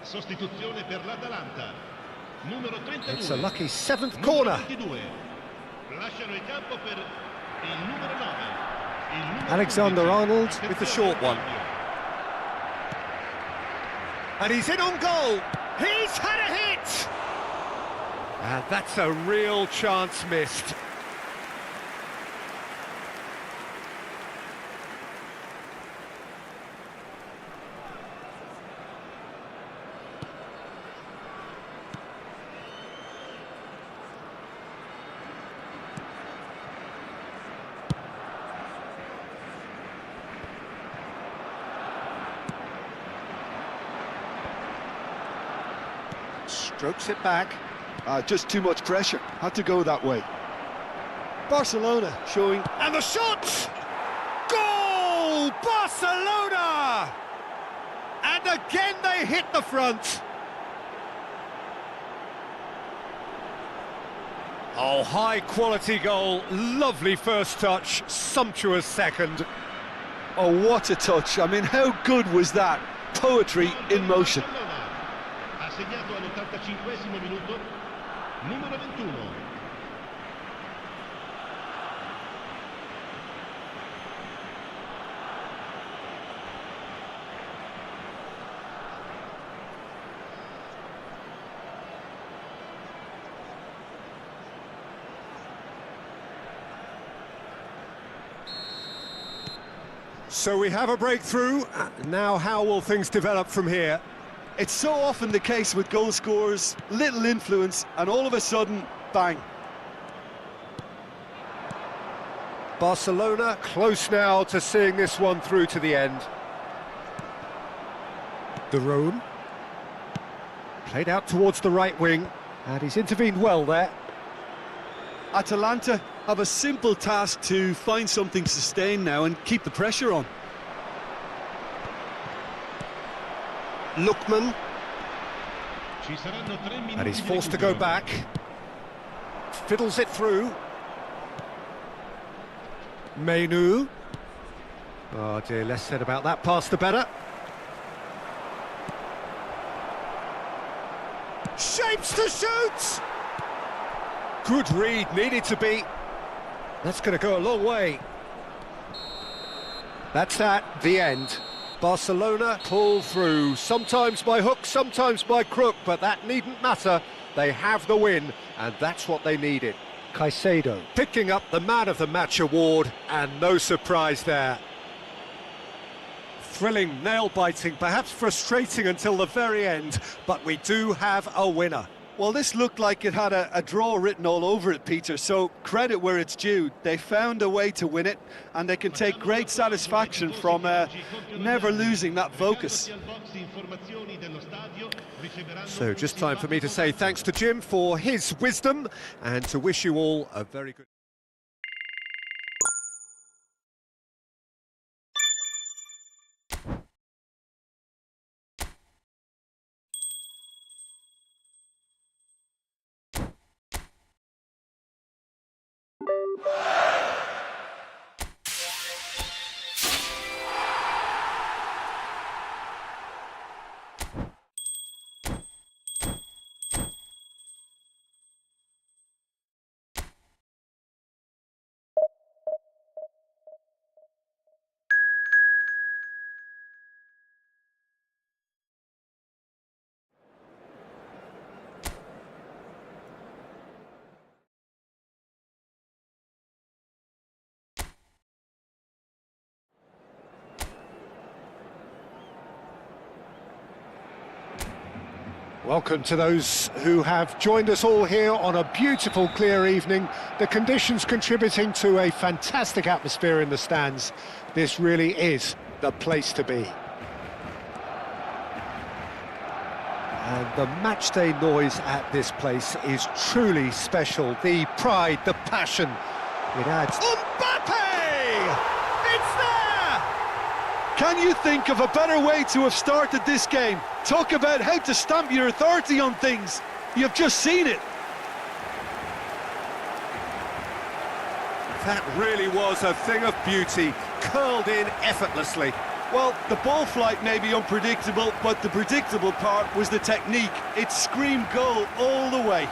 Speaker 3: Sostituzione per l'Atalanta. Numero 32.
Speaker 1: It's a lucky seventh corner.
Speaker 3: Lasciano il campo per il numero 9.
Speaker 1: Alexander-Arnold with the short one. And he's in on goal. He's had a hit! And that's a real chance missed. Strokes it back.
Speaker 4: Just too much pressure. Had to go that way. Barcelona showing...
Speaker 1: And the shot! Goal! Barcelona! And again they hit the front. Oh, high quality goal. Lovely first touch. Sumptuous second.
Speaker 4: Oh, what a touch. I mean, how good was that? Poetry in motion.
Speaker 3: Ha segnato all'85esimo minuto. Numero 21.
Speaker 1: So we have a breakthrough. Now how will things develop from here?
Speaker 4: It's so often the case with goal scorers, little influence, and all of a sudden, bang.
Speaker 1: Barcelona close now to seeing this one through to the end. De Roon. Played out towards the right wing, and he's intervened well there.
Speaker 4: Atalanta have a simple task to find something to sustain now and keep the pressure on.
Speaker 1: Lookman.
Speaker 3: Ci saranno 3 minuti.
Speaker 1: And he's forced to go back. Fiddles it through. Menu. Oh dear, less said about that pass the better. Shapes to shoot! Good read, needed to be. That's going to go a long way. That's the end. Barcelona pull through, sometimes by hook, sometimes by crook, but that needn't matter. They have the win, and that's what they needed. Caicedo picking up the Man of the Match award, and no surprise there. Thrilling, nail-biting, perhaps frustrating until the very end, but we do have a winner.
Speaker 4: Well, this looked like it had a draw written all over it, Peter, so credit where it's due. They found a way to win it, and they can take great satisfaction from never losing that focus.
Speaker 1: So just time for me to say thanks to Jim for his wisdom, and to wish you all a very good... Welcome to those who have joined us all here on a beautiful, clear evening. The conditions contributing to a fantastic atmosphere in the stands. This really is the place to be. And the matchday noise at this place is truly special. The pride, the passion, it adds...
Speaker 2: It's there! Can you think of a better way to have started this game? Talk about how to stamp your authority on things. You've just seen it.
Speaker 1: That really was a thing of beauty, curled in effortlessly.
Speaker 4: Well, the ball flight may be unpredictable, but the predictable part was the technique. It screamed goal all the way.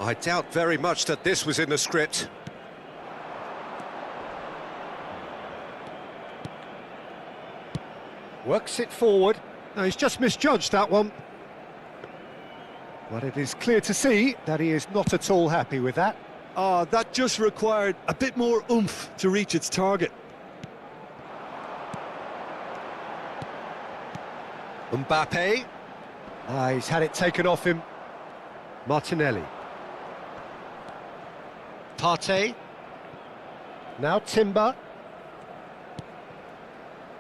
Speaker 1: I doubt very much that this was in the script. Works it forward. No, he's just misjudged that one. But it is clear to see that he is not at all happy with that.
Speaker 4: That just required a bit more oomph to reach its target.
Speaker 1: Mbappe. He's had it taken off him. Martinelli. Partey. Now Timber.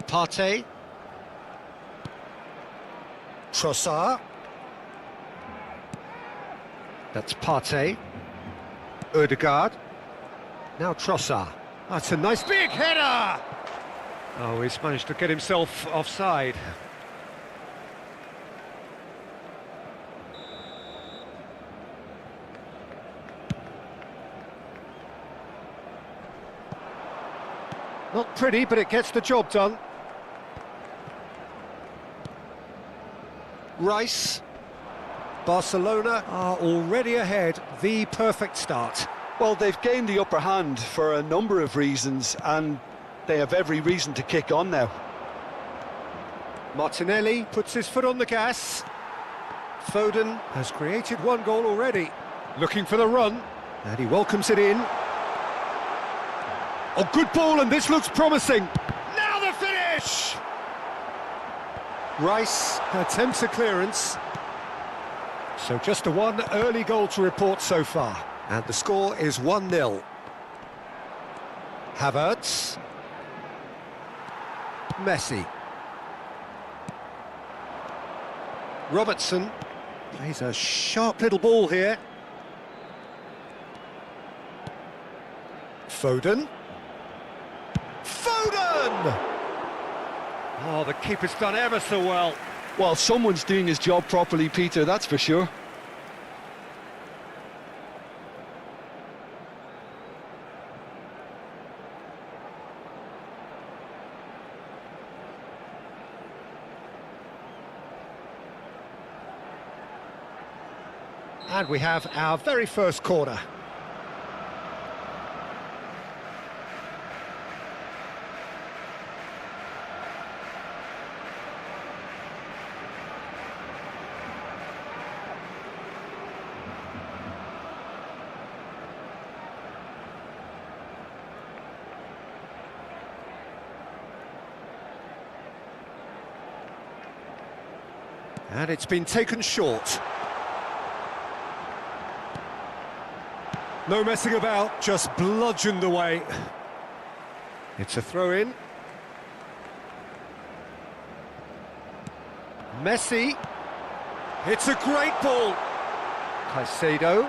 Speaker 1: Partey. Trossard. That's Partey. Odegaard. Now Trossard. That's a nice big header! Oh, he's managed to get himself offside. Not pretty, but it gets the job done. Rice. Barcelona are already ahead. The perfect start.
Speaker 4: Well, they've gained the upper hand for a number of reasons, and they have every reason to kick on now.
Speaker 1: Martinelli puts his foot on the gas. Foden has created one goal already. Looking for the run, and he welcomes it in. Oh, good ball, and this looks promising. Now the finish! Rice attempts a clearance. So just the one early goal to report so far. And the score is 1-0. Havertz. Messi. Robertson plays a sharp little ball here. Foden. Foden! Oh, the keeper's done ever so well.
Speaker 2: Well, someone's doing his job properly, Peter, that's for sure.
Speaker 1: And we have our very first corner. And it's been taken short. No messing about, just bludgeoned away. It's a throw-in. Messi. It's a great ball. Caicedo.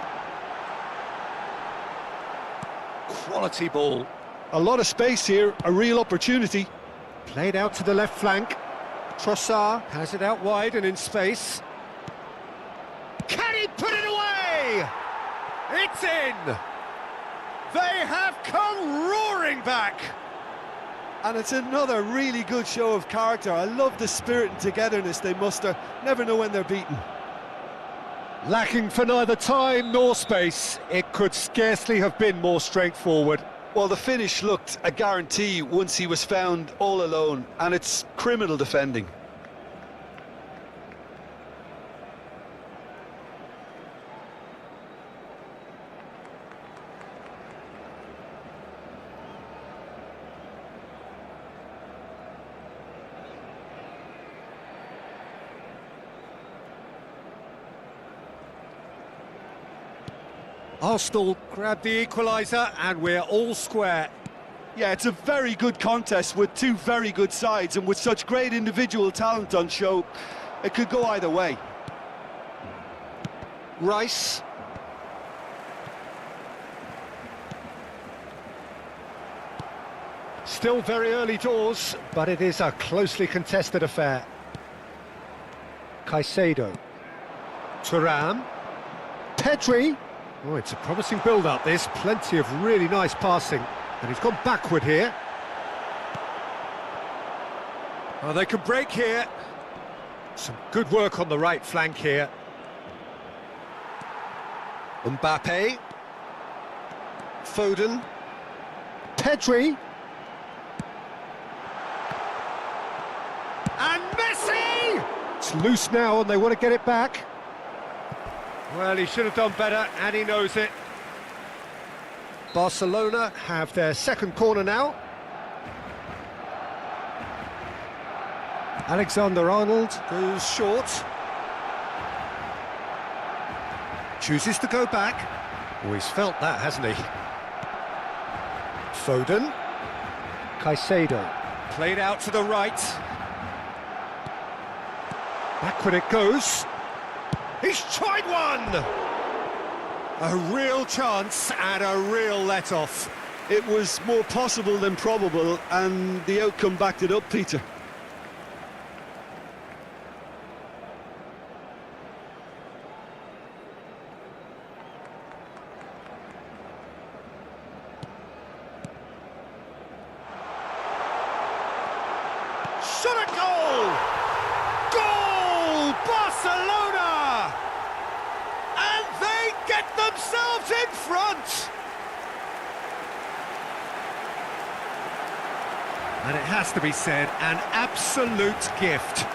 Speaker 1: Quality ball.
Speaker 2: A lot of space here, a real opportunity.
Speaker 1: Played out to the left flank. Trossard has it out wide and in space. Can he put it away? It's in! They have come roaring back!
Speaker 4: And it's another really good show of character. I love the spirit and togetherness they muster. Never know when they're beaten.
Speaker 1: Lacking for neither time nor space, it could scarcely have been more straightforward.
Speaker 2: Well, the finish looked a guarantee once he was found all alone, and it's criminal defending.
Speaker 1: Arsenal grab the equaliser and we're all square.
Speaker 4: Yeah, it's a very good contest with two very good sides, and with such great individual talent on show, it could go either way.
Speaker 1: Rice. Still very early doors, but it is a closely contested affair. Caicedo. Thuram. Pedri. Oh, it's a promising build-up, this. Plenty of really nice passing. And he's gone backward here. Oh, they can break here. Some good work on the right flank here. Mbappe. Foden. Pedri. And Messi! It's loose now and they want to get it back. Well, he should have done better, and he knows it. Barcelona have their second corner now. Alexander-Arnold goes short. Chooses to go back. Oh, he's felt that, hasn't he? Foden. Caicedo. Played out to the right. Backward it goes. He's tried one! A real chance and a real let-off.
Speaker 4: It was more possible than probable, and the outcome backed it up, Peter.
Speaker 1: Shot a goal! Goal! Barcelona! And they get themselves in front! And it has to be said, an absolute gift.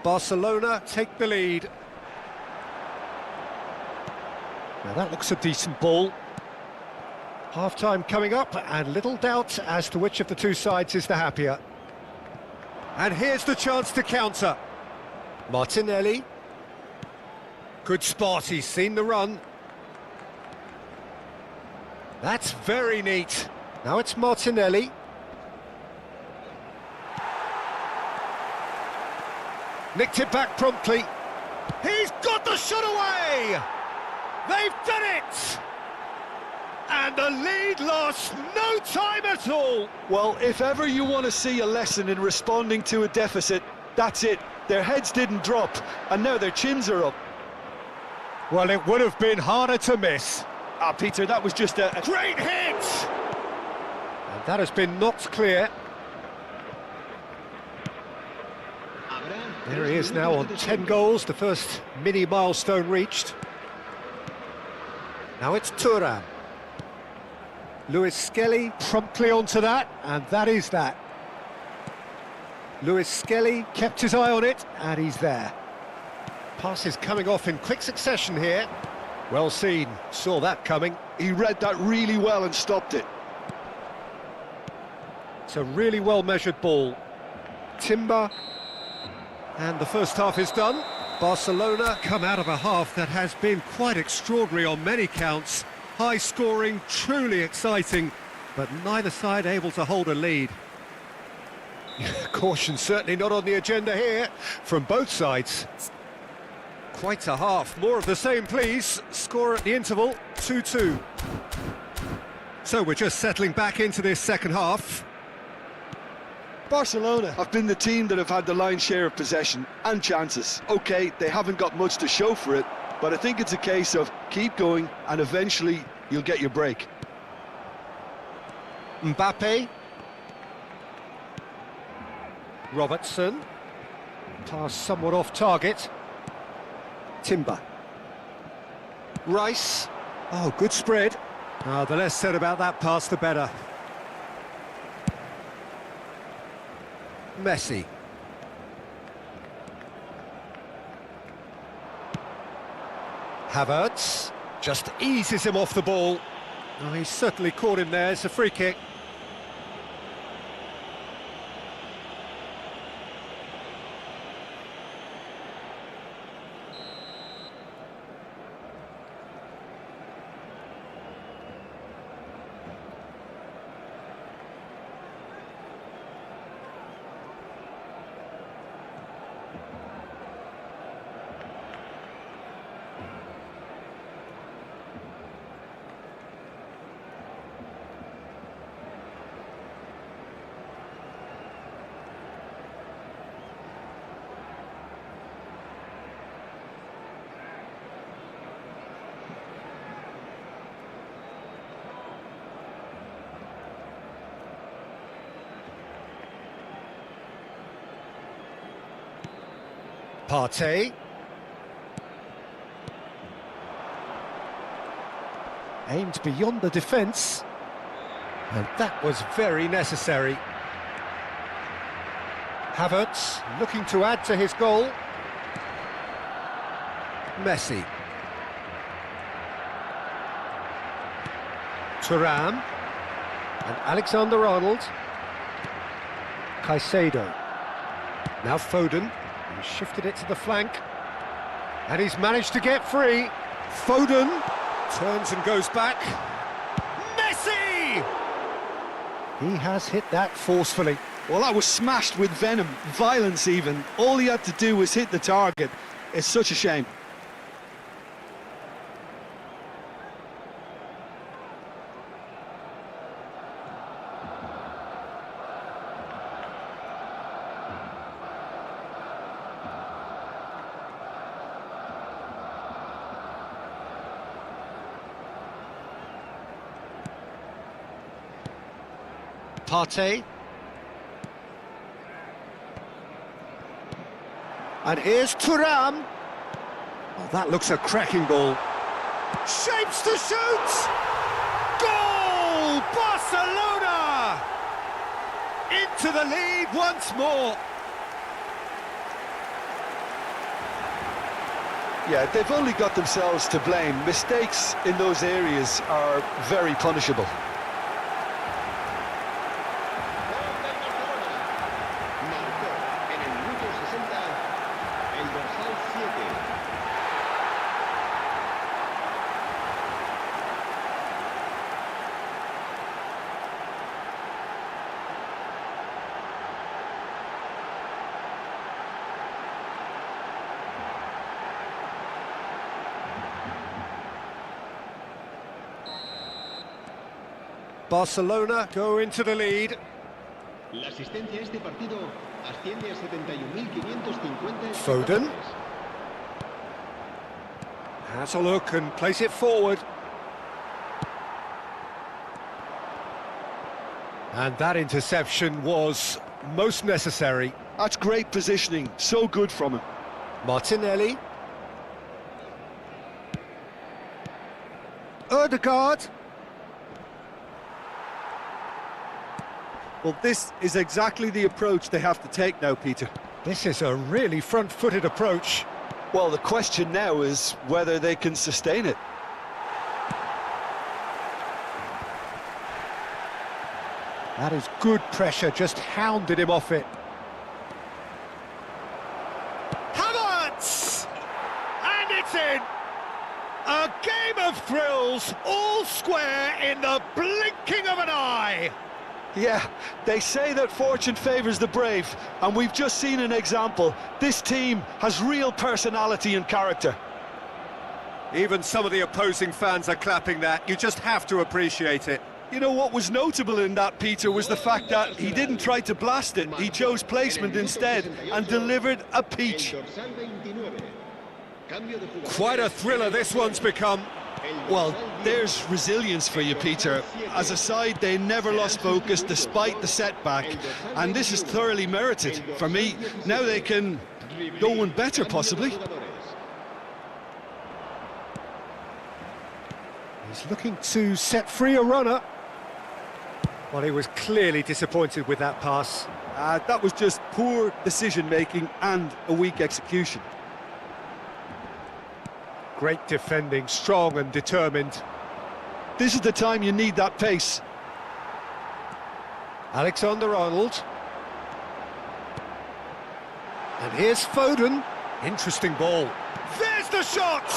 Speaker 1: Barcelona take the lead. Now that looks a decent ball. Half-time coming up, and little doubt as to which of the two sides is the happier. And here's the chance to counter. Martinelli. Good spot, he's seen the run. That's very neat. Now it's Martinelli. Nicked it back promptly. He's got the shot away! They've done it! And the lead lost no time at all.
Speaker 4: Well, if ever you want to see a lesson in responding to a deficit, that's it. Their heads didn't drop, and now their chins are up.
Speaker 1: Well, it would have been harder to miss.
Speaker 4: Ah, Peter, that was just a
Speaker 1: great hit! And that has been knocked clear. There he is now on 10 goals, the first mini milestone reached. Now it's Thuram. Lewis Skelly promptly onto that, and that is that. Lewis Skelly kept his eye on it, and he's there. Passes coming off in quick succession here. Well seen, saw that coming.
Speaker 4: He read that really well and stopped it.
Speaker 1: It's a really well-measured ball. Timber. And the first half is done. Barcelona come out of a half that has been quite extraordinary on many counts. High scoring, truly exciting, but neither side able to hold a lead. Caution certainly not on the agenda here from both sides. Quite a half. More of the same, please. Score at the interval, 2-2. So we're just settling back into this second half.
Speaker 2: Barcelona have been the team that have had the lion's share of possession and chances. Okay, they haven't got much to show for it, but I think it's a case of keep going and eventually you'll get your break.
Speaker 1: Mbappe. Robertson. Pass somewhat off target. Timber. Rice. Oh, good spread. The less said about that pass, the better. Messi. Havertz just eases him off the ball. Oh, he's certainly caught him there. It's a free kick. Partey. Aimed beyond the defence. And that was very necessary. Havertz looking to add to his goal. Messi. Thuram. And Alexander-Arnold. Caicedo. Now Foden. He shifted it to the flank. And he's managed to get free. Foden turns and goes back. Messi! He has hit that forcefully.
Speaker 2: Well, that was smashed with venom, violence even. All he had to do was hit the target. It's such a shame.
Speaker 1: Partey. And here's Thuram. Oh, that looks a cracking ball. Shapes to shoot! Goal! Barcelona! Into the lead once more.
Speaker 2: Yeah, they've only got themselves to blame. Mistakes in those areas are very punishable.
Speaker 1: Barcelona go into the lead.
Speaker 3: La asistencia a este partido asciende a 71.550.
Speaker 1: Foden has a look and plays it forward. And that interception was most necessary.
Speaker 2: That's great positioning, so good from him.
Speaker 1: Martinelli. Ødegaard.
Speaker 4: Well, this is exactly the approach they have to take now, Peter.
Speaker 1: This is a really front-footed approach.
Speaker 2: Well, the question now is whether they can sustain it.
Speaker 1: That is good pressure, just hounded him off it. Havertz! And it's in! A game of thrills, all square in the blinking of an eye.
Speaker 2: Yeah, they say that fortune favours the brave, and we've just seen an example. This team has real personality and character.
Speaker 1: Even some of the opposing fans are clapping that. You just have to appreciate it.
Speaker 4: You know, what was notable in that, Peter, was the fact that he didn't try to blast it. He chose placement instead and delivered a peach.
Speaker 1: Quite a thriller this one's become.
Speaker 2: Well, there's resilience for you, Peter. As a side, they never lost focus despite the setback, and this is thoroughly merited. For me, now they can go one better, possibly.
Speaker 1: He's looking to set free a runner. Well, he was clearly disappointed with that pass.
Speaker 4: That was just poor decision-making and a weak execution.
Speaker 1: Great defending, strong and determined.
Speaker 2: This is the time you need that pace.
Speaker 1: Alexander-Arnold. And here's Foden. Interesting ball. There's the shot!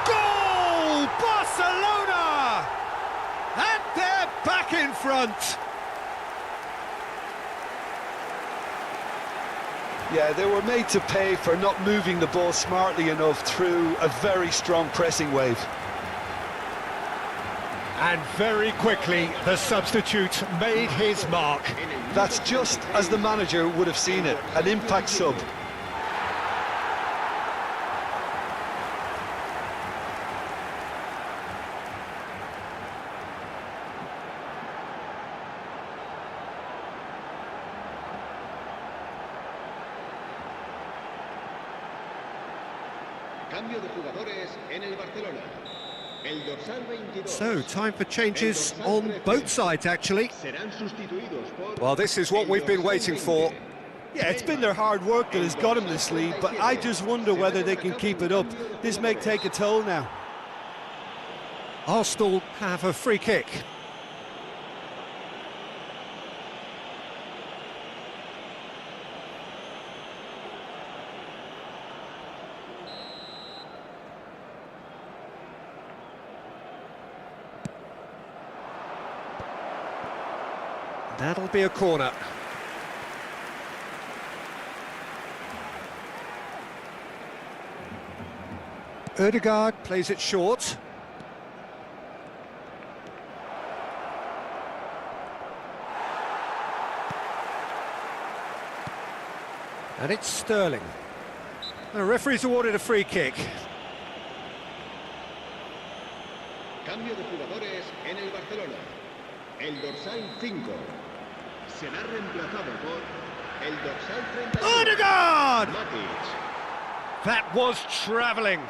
Speaker 1: Goal! Barcelona! And they're back in front.
Speaker 4: Yeah, they were made to pay for not moving the ball smartly enough through a very strong pressing wave.
Speaker 1: And very quickly, the substitute made his mark.
Speaker 2: That's just as the manager would have seen it, an impact sub.
Speaker 3: Cambio de jugadores en el Barcelona. El dorsal 22.
Speaker 1: So, time for changes on both sides, actually.
Speaker 3: Serán sustituidos por
Speaker 1: Well, this is what we've been waiting for.
Speaker 4: Yeah, it's been their hard work that has got them this lead, but I just wonder whether they can keep it up. This may take a toll now.
Speaker 1: Arsenal have a free kick. That'll be a corner. Ødegaard plays it short. And it's Sterling. The referee's awarded a free kick.
Speaker 3: Cambio de jugadores en el Barcelona. El dorsal 5 será reemplazado por el dorsal 31.
Speaker 1: Ødegaard!
Speaker 3: Matic.
Speaker 1: That was travelling.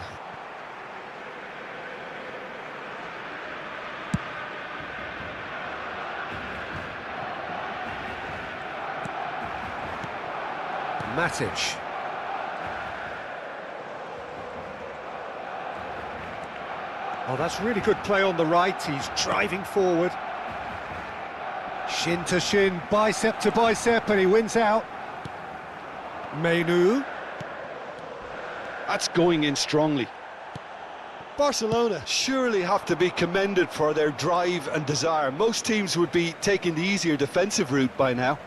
Speaker 1: Matic. Oh, that's really good play on the right. He's driving forward. Shin to shin, bicep to bicep, and he wins out. Menu.
Speaker 2: That's going in strongly.
Speaker 4: Barcelona surely have to be commended for their drive and desire. Most teams would be taking the easier defensive route by now.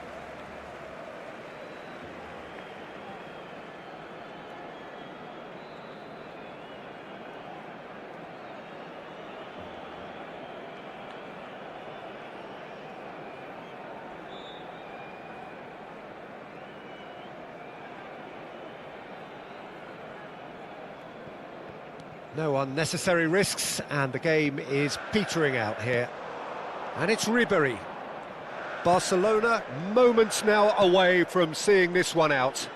Speaker 1: No unnecessary risks, and the game is petering out here. And it's Ribéry. Barcelona moments now away from seeing this one out.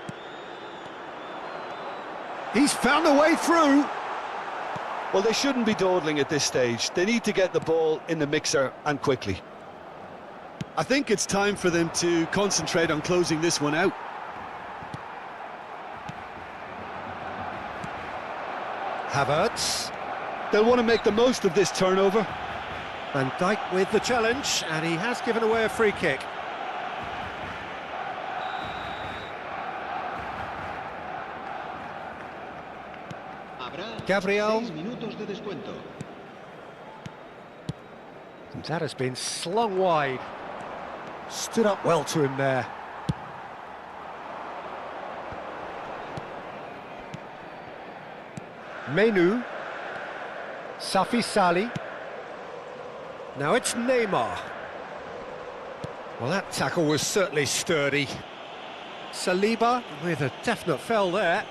Speaker 1: He's found a way through.
Speaker 4: Well, they shouldn't be dawdling at this stage. They need to get the ball in the mixer and quickly.
Speaker 2: I think it's time for them to concentrate on closing this one out.
Speaker 1: Havertz.
Speaker 2: They'll want to make the most of this turnover.
Speaker 1: Van Dijk with the challenge, and he has given away a free kick. Gabriel.
Speaker 3: 6 minutos de descuento.
Speaker 1: That has been slung wide. Stood up well to him there. Menu. Safi Sali. Now it's Neymar. Well, that tackle was certainly sturdy. Saliba with a definite foul there.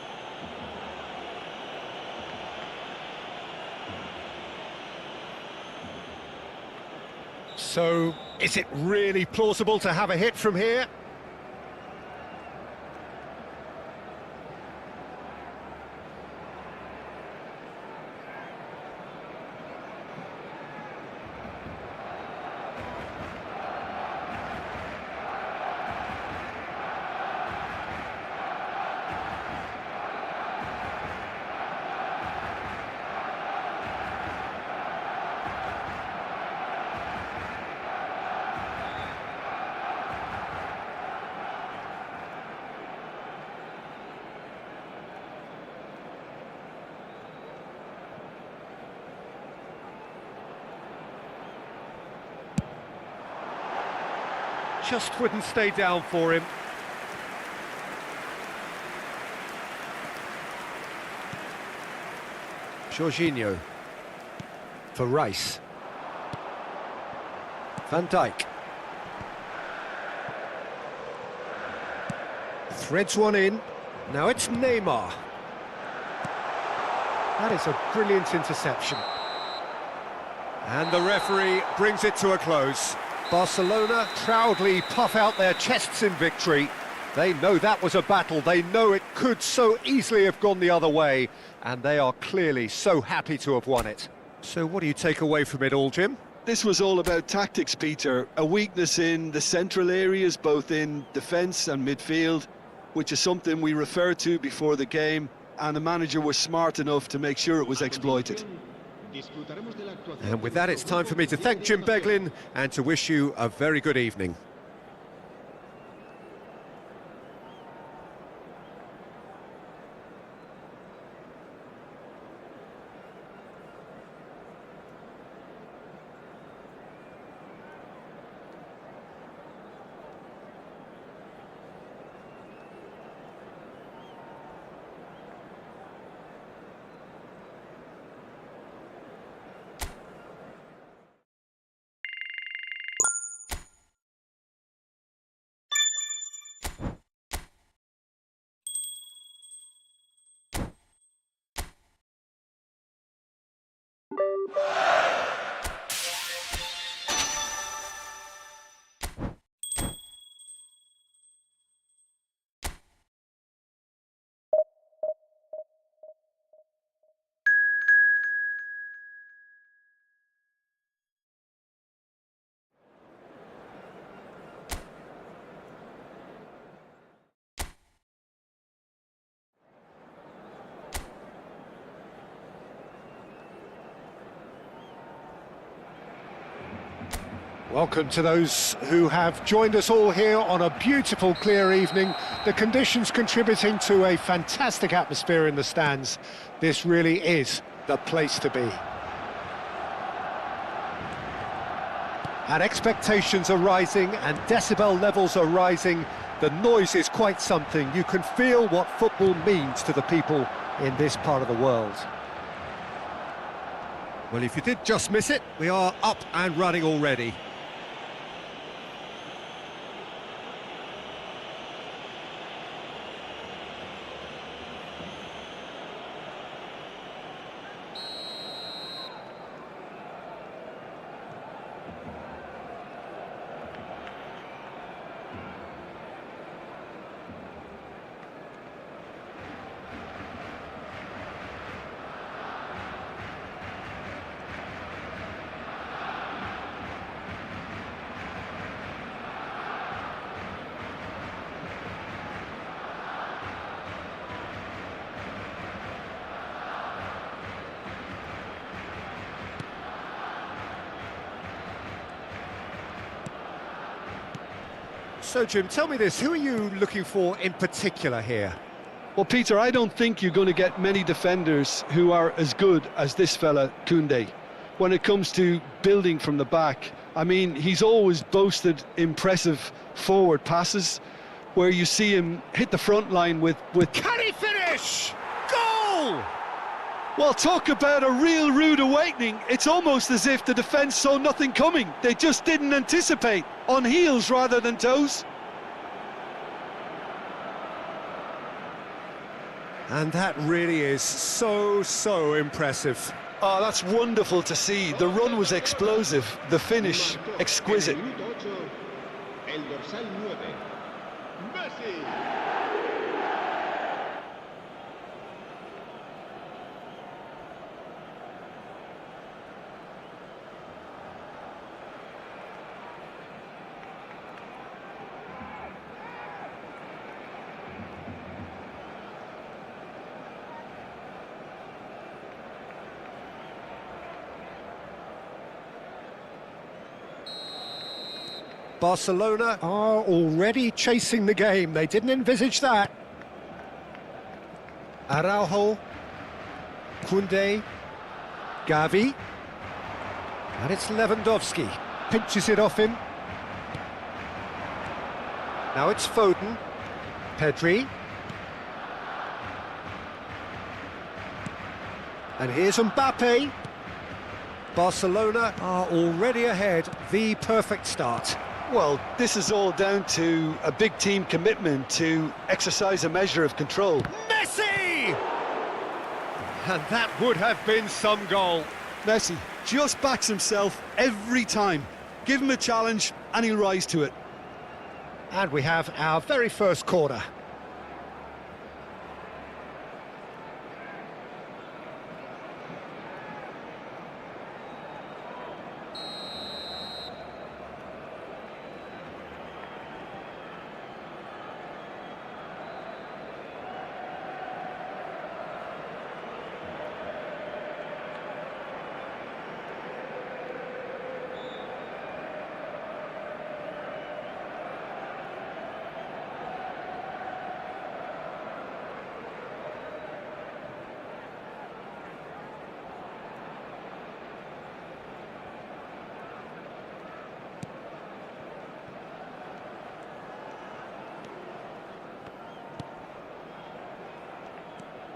Speaker 1: So, is it really plausible to have a hit from here? Just wouldn't stay down for him. Jorginho for Rice. Van Dijk. Threads one in. Now it's Neymar. That is a brilliant interception. And the referee brings it to a close. Barcelona proudly puff out their chests in victory. They know that was a battle. They know it could so easily have gone the other way. And they are clearly so happy to have won it. So what do you take away from it all, Jim?
Speaker 2: This was all about tactics, Peter. A weakness in the central areas, both in defence and midfield, which is something we referred to before the game. And the manager was smart enough to make sure it was exploited.
Speaker 1: And with that, it's time for me to thank Jim Beglin and to wish you a very good evening. Welcome to those who have joined us all here on a beautiful, clear evening. The conditions contributing to a fantastic atmosphere in the stands. This really is the place to be. And expectations are rising and decibel levels are rising. The noise is quite something. You can feel what football means to the people in this part of the world. Well, if you did just miss it, we are up and running already. So, Jim, tell me this, who are you looking for in particular here?
Speaker 2: Well, Peter, I don't think you're going to get many defenders who are as good as this fella, Koundé. When it comes to building from the back, I mean, he's always boasted impressive forward passes where you see him hit the front line with...
Speaker 1: Can he finish? Goal!
Speaker 2: Well, talk about a real rude awakening. It's almost as if the defence saw nothing coming. They just didn't anticipate. On heels rather than toes.
Speaker 1: And that really is so impressive.
Speaker 2: Oh, that's wonderful to see. The run was explosive, the finish exquisite.
Speaker 3: El dorsal 9, Messi.
Speaker 1: Barcelona are already chasing the game. They didn't envisage that. Araujo, Koundé, Gavi, and it's Lewandowski. Pinches it off him. Now it's Foden, Pedri. And here's Mbappe. Barcelona are already ahead. The perfect start.
Speaker 2: Well, this is all down to a big team commitment to exercise a measure of control.
Speaker 1: Messi! And that would have been some goal.
Speaker 2: Messi just backs himself every time. Give him a challenge and he'll rise to it.
Speaker 1: And we have our very first corner.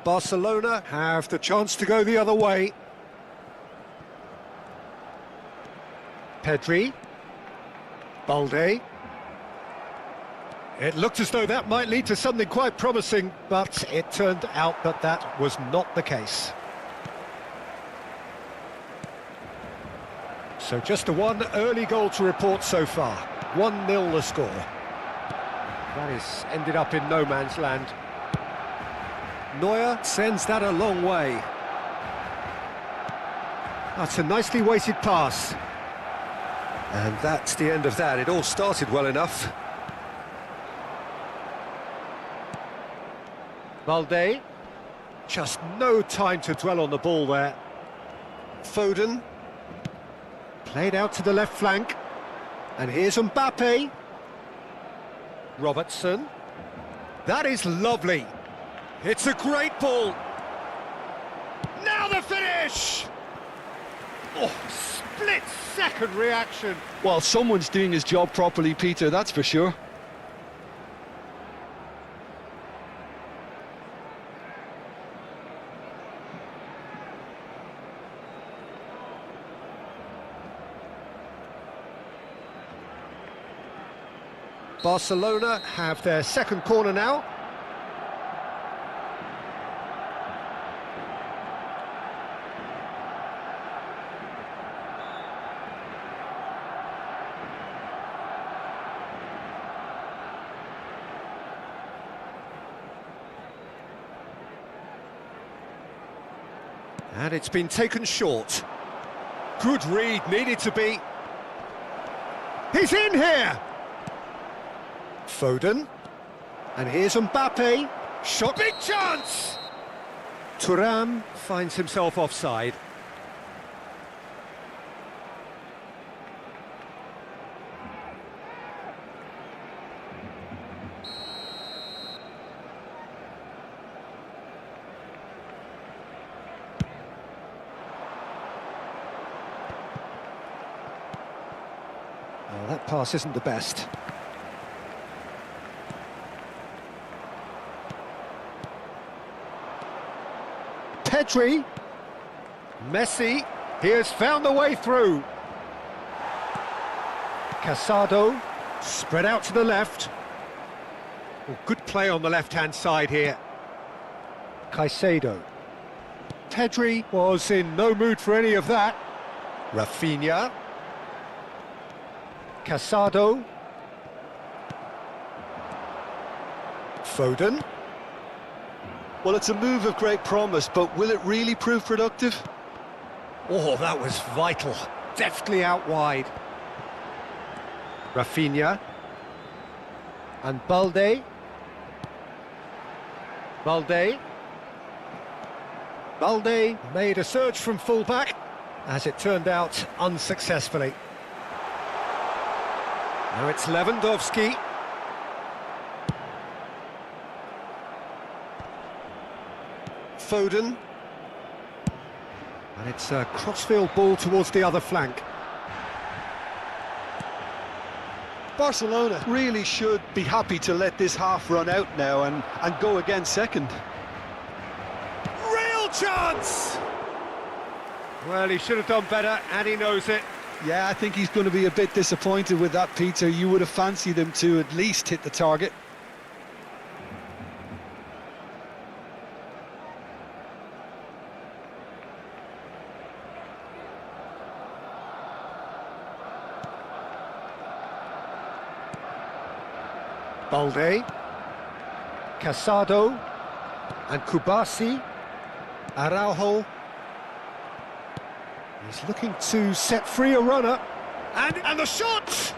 Speaker 1: Barcelona have the chance to go the other way. Pedri. Balde. It looked as though that might lead to something quite promising, but it turned out that that was not the case. So just the one early goal to report so far. 1-0 the score. That is ended up in no man's land. Neuer sends that a long way. That's a nicely weighted pass. And that's the end of that. It all started well enough. Balde. Just no time to dwell on the ball there. Foden. Played out to the left flank. And here's Mbappe. Robertson. That is lovely. It's a great ball. Now the finish! Oh, split-second reaction.
Speaker 2: Well, someone's doing his job properly, Peter, that's for sure.
Speaker 1: Barcelona have their second corner now. And it's been taken short. Good read, needed to be. He's in here! Foden. And here's Mbappe. Shot, big chance! Thuram finds himself offside. Oh, that pass isn't the best. Pedri, Messi, he has found the way through. Casado, spread out to the left. Oh, good play on the left-hand side here. Caicedo. Pedri was in no mood for any of that. Rafinha. Casado. Foden.
Speaker 4: Well, it's a move of great promise, but will it really prove productive?
Speaker 1: Oh, that was vital. Deftly out wide. Rafinha. And Balde. Balde made a surge from full-back, as it turned out unsuccessfully. Now it's Lewandowski. Foden. And it's a crossfield ball towards the other flank.
Speaker 4: Barcelona really should be happy to let this half run out now and go again second.
Speaker 1: Real chance! Well, he should have done better, and he knows it.
Speaker 4: Yeah, I think he's going to be a bit disappointed with that, Peter. You would have fancied him to at least hit the target.
Speaker 1: Balde, Casado, and Kubasi, Araujo. He's looking to set free a runner, and the shot!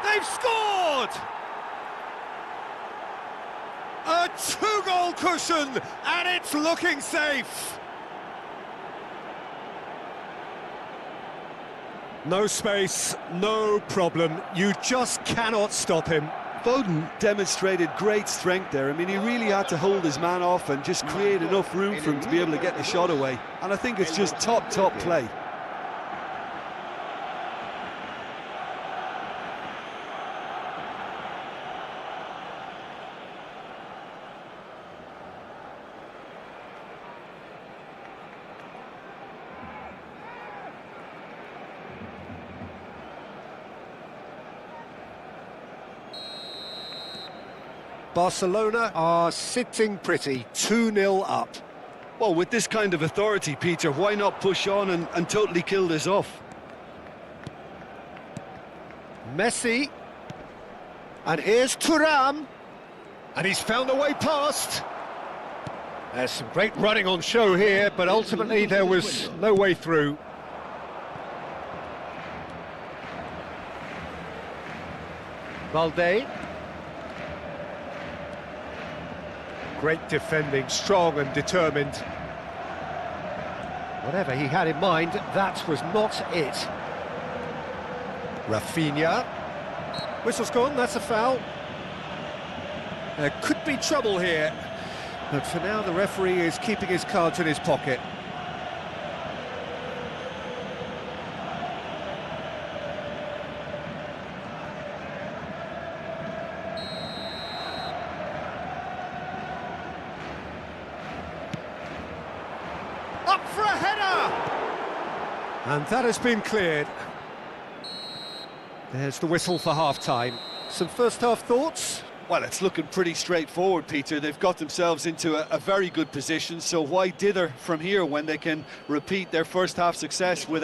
Speaker 1: They've scored! A two-goal cushion, and it's looking safe. No space, no problem. You just cannot stop him.
Speaker 4: Foden demonstrated great strength there. I mean, he really had to hold his man off and just create enough room for him to be able to get the shot away. And I think it's just top play.
Speaker 1: Barcelona are sitting pretty, 2-0 up.
Speaker 4: Well, with this kind of authority, Peter, why not push on and totally kill this off?
Speaker 1: Messi. And here's Thuram. And he's found a way past. There's some great running on show here, but ultimately there was no way through. Balde. Great defending, strong and determined. Whatever he had in mind, that was not it. Rafinha. Whistle's gone, that's a foul. There could be trouble here, but for now the referee is keeping his cards in his pocket. Up for a header! And that has been cleared. There's the whistle for half-time. Some first-half thoughts?
Speaker 4: Well, it's looking pretty straightforward, Peter. They've got themselves into a very good position, so why dither from here when they can repeat their first-half success with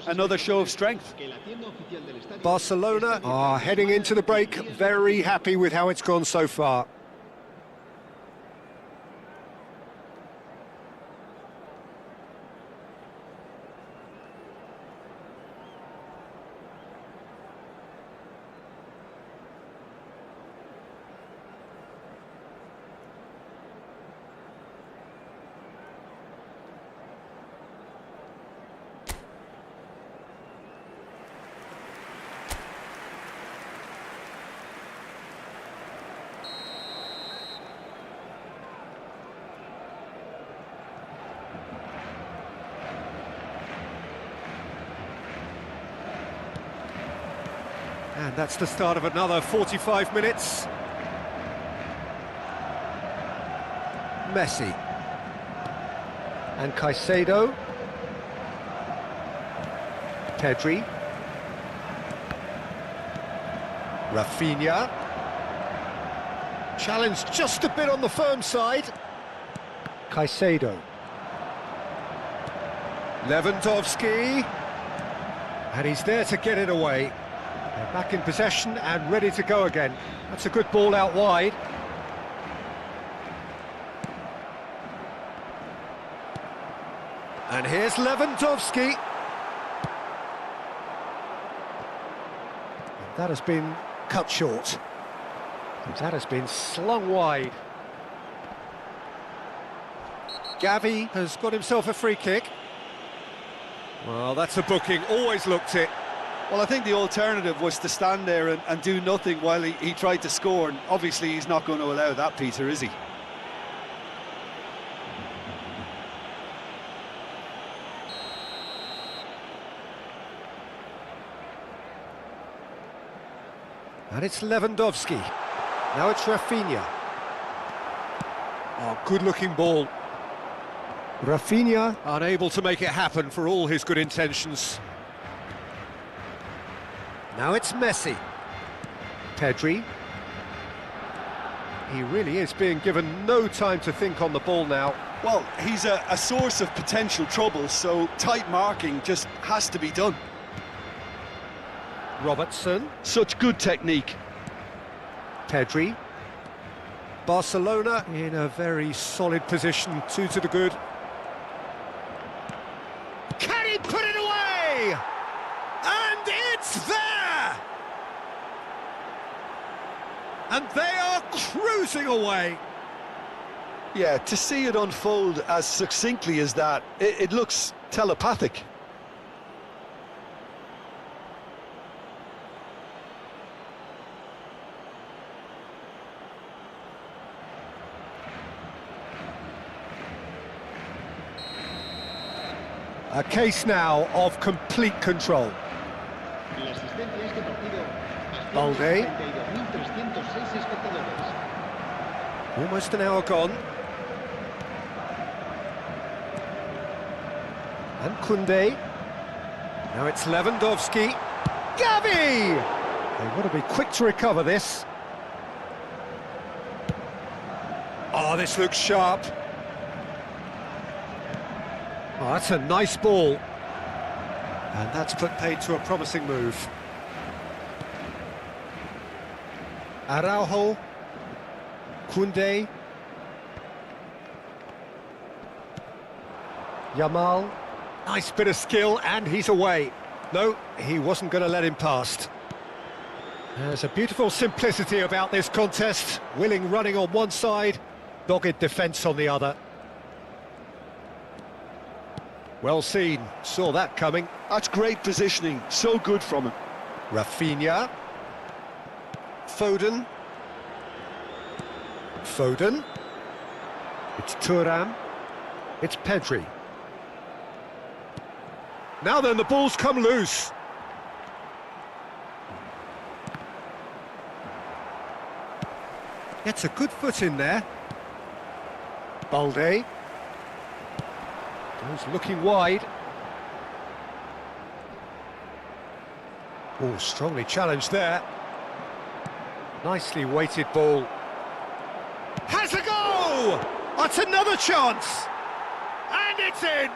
Speaker 4: another show of strength?
Speaker 1: Barcelona are heading into the break, very happy with how it's gone so far. And that's the start of another 45 minutes. Messi. And Caicedo. Pedri. Rafinha. Challenged just a bit on the firm side. Caicedo. Lewandowski. And he's there to get it away. They're back in possession and ready to go again. That's a good ball out wide. And here's Lewandowski. And that has been cut short. And that has been slung wide. Gavi has got himself a free kick. Well, that's a booking, always looked it.
Speaker 4: Well, I think the alternative was to stand there and do nothing while he tried to score, and obviously he's not going to allow that, Peter, is he?
Speaker 1: And it's Lewandowski. Now it's Rafinha. Oh, good-looking ball. Rafinha unable to make it happen for all his good intentions. Now it's Messi. Pedri. He really is being given no time to think on the ball now.
Speaker 4: Well, he's a source of potential trouble, so tight marking just has to be done.
Speaker 1: Robertson.
Speaker 4: Such good technique.
Speaker 1: Pedri. Barcelona in a very solid position, 2 to the good. Can he put it away? And it's there! And they are cruising away.
Speaker 4: Yeah, to see it unfold as succinctly as that, it looks telepathic.
Speaker 1: A case now of complete control. Balde. Almost an hour gone. And Koundé. Now it's Lewandowski. Gavi! They want to be quick to recover this. Oh, this looks sharp. Oh, that's a nice ball. And that's put paid to a promising move. Araujo. Koundé. Yamal. Nice bit of skill, and he's away. No, he wasn't going to let him past. There's a beautiful simplicity about this contest. Willing running on one side, dogged defence on the other. Well seen, saw that coming.
Speaker 4: That's great positioning, so good from him.
Speaker 1: Rafinha. Foden. Foden. It's Thuram. It's Pedri. Now then, the ball's come loose. Gets a good foot in there. Balde. He's looking wide. Oh, strongly challenged there. Nicely weighted ball. Has a go! That's another chance! And it's in!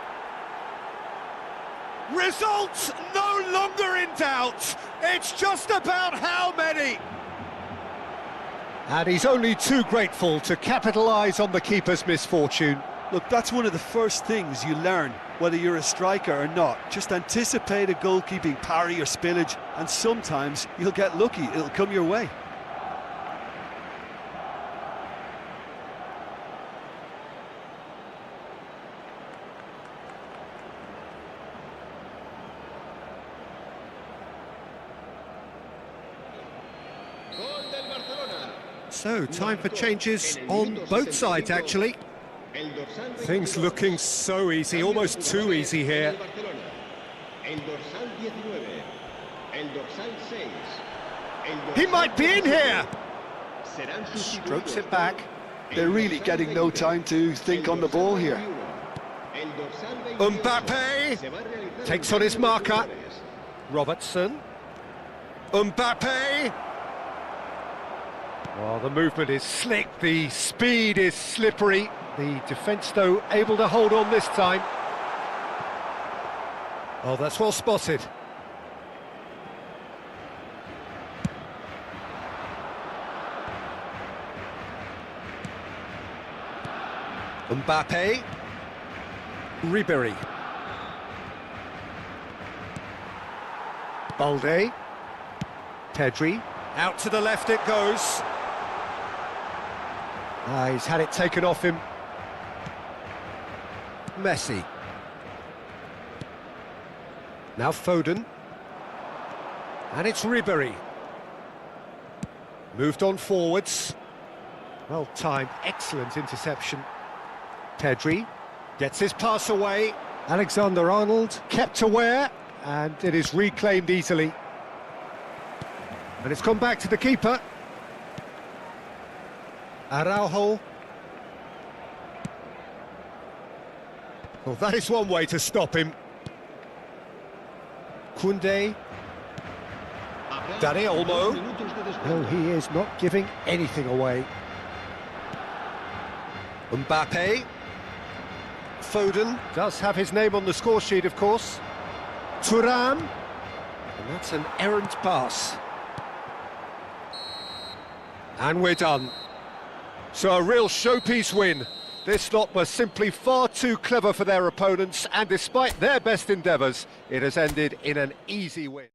Speaker 1: Results no longer in doubt. It's just about how many. And he's only too grateful to capitalise on the keeper's misfortune.
Speaker 4: Look, that's one of the first things you learn, whether you're a striker or not. Just anticipate a goalkeeping parry or spillage, and sometimes you'll get lucky, it'll come your way.
Speaker 1: So, time for changes on both sides, actually. Things looking so easy, almost too easy here. He might be in here! Strokes it back.
Speaker 4: They're really getting no time to think on the ball here.
Speaker 1: Mbappe takes on his marker. Robertson. Mbappe. Well, the movement is slick, the speed is slippery. The defence, though, able to hold on this time. Oh, that's well spotted. Mbappe. Ribery. Balde. Pedri. Out to the left it goes. He's had it taken off him. Messi. Now Foden. And it's Ribery. Moved on forwards. Well timed, excellent interception. Pedri gets his pass away. Alexander-Arnold kept aware, and it is reclaimed easily. And it's come back to the keeper. Araujo. Well, that is one way to stop him. Koundé. Dani Olmo. No, he is not giving anything away. Mbappe. Foden does have his name on the score sheet, of course. Thuram. And that's an errant pass. And we're done. So a real showpiece win. This lot were simply far too clever for their opponents, and despite their best endeavours, it has ended in an easy win.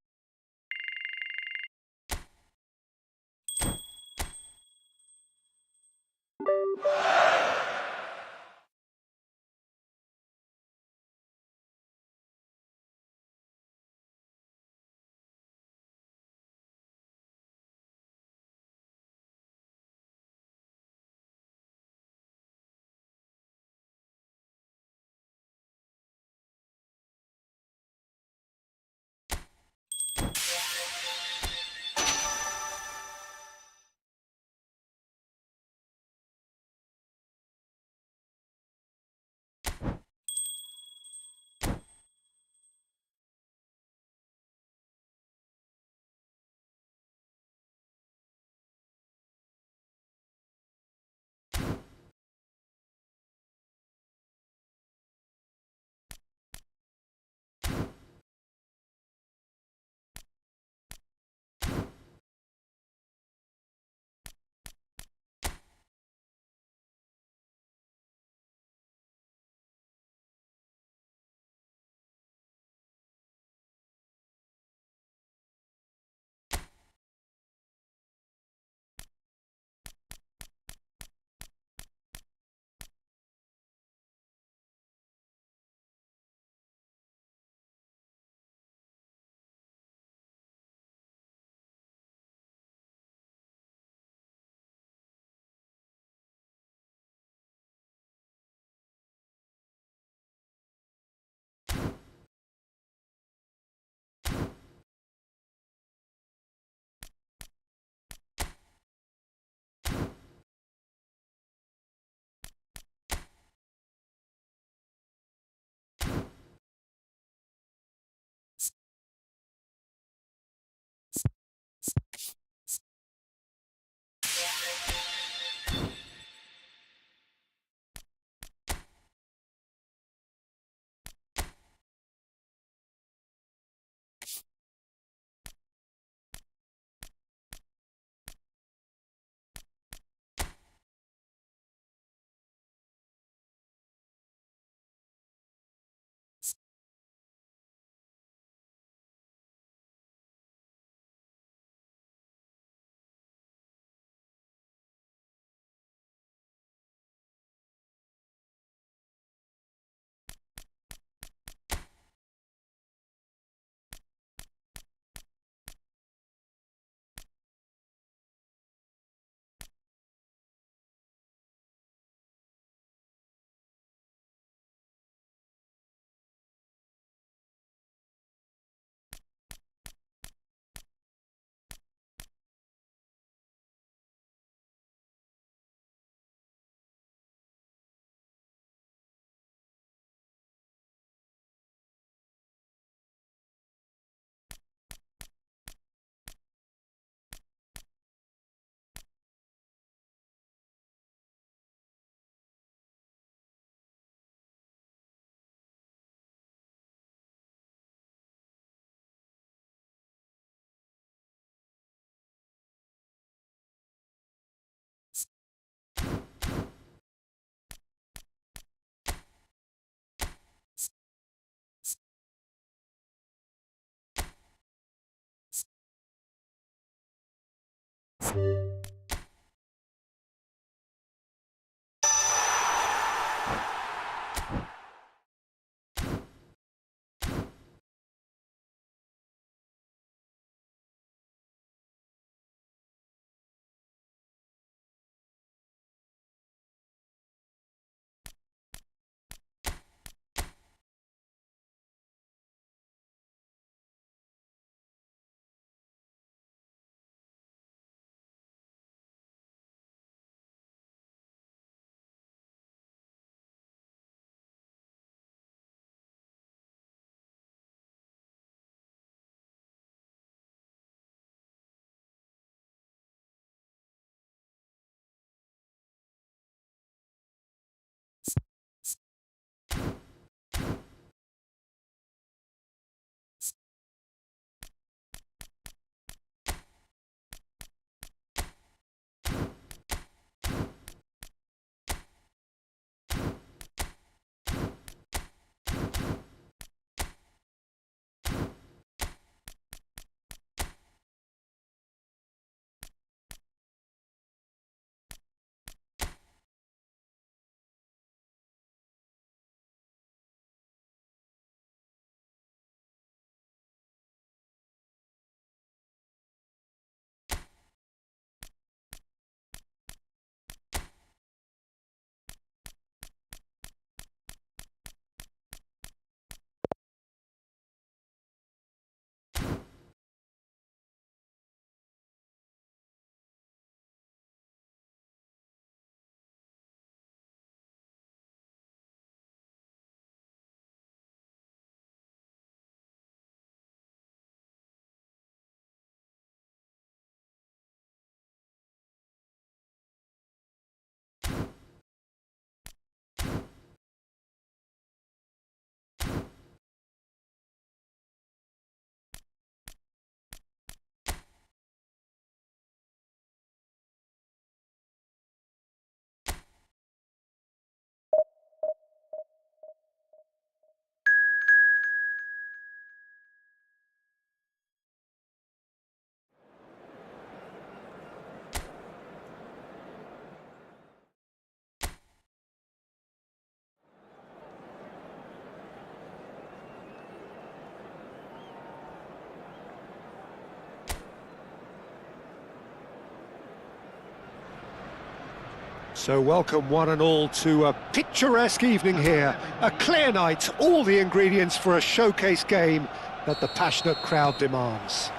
Speaker 1: So welcome one and all to a picturesque evening here, a clear night, all the ingredients for a showcase game that the passionate crowd demands.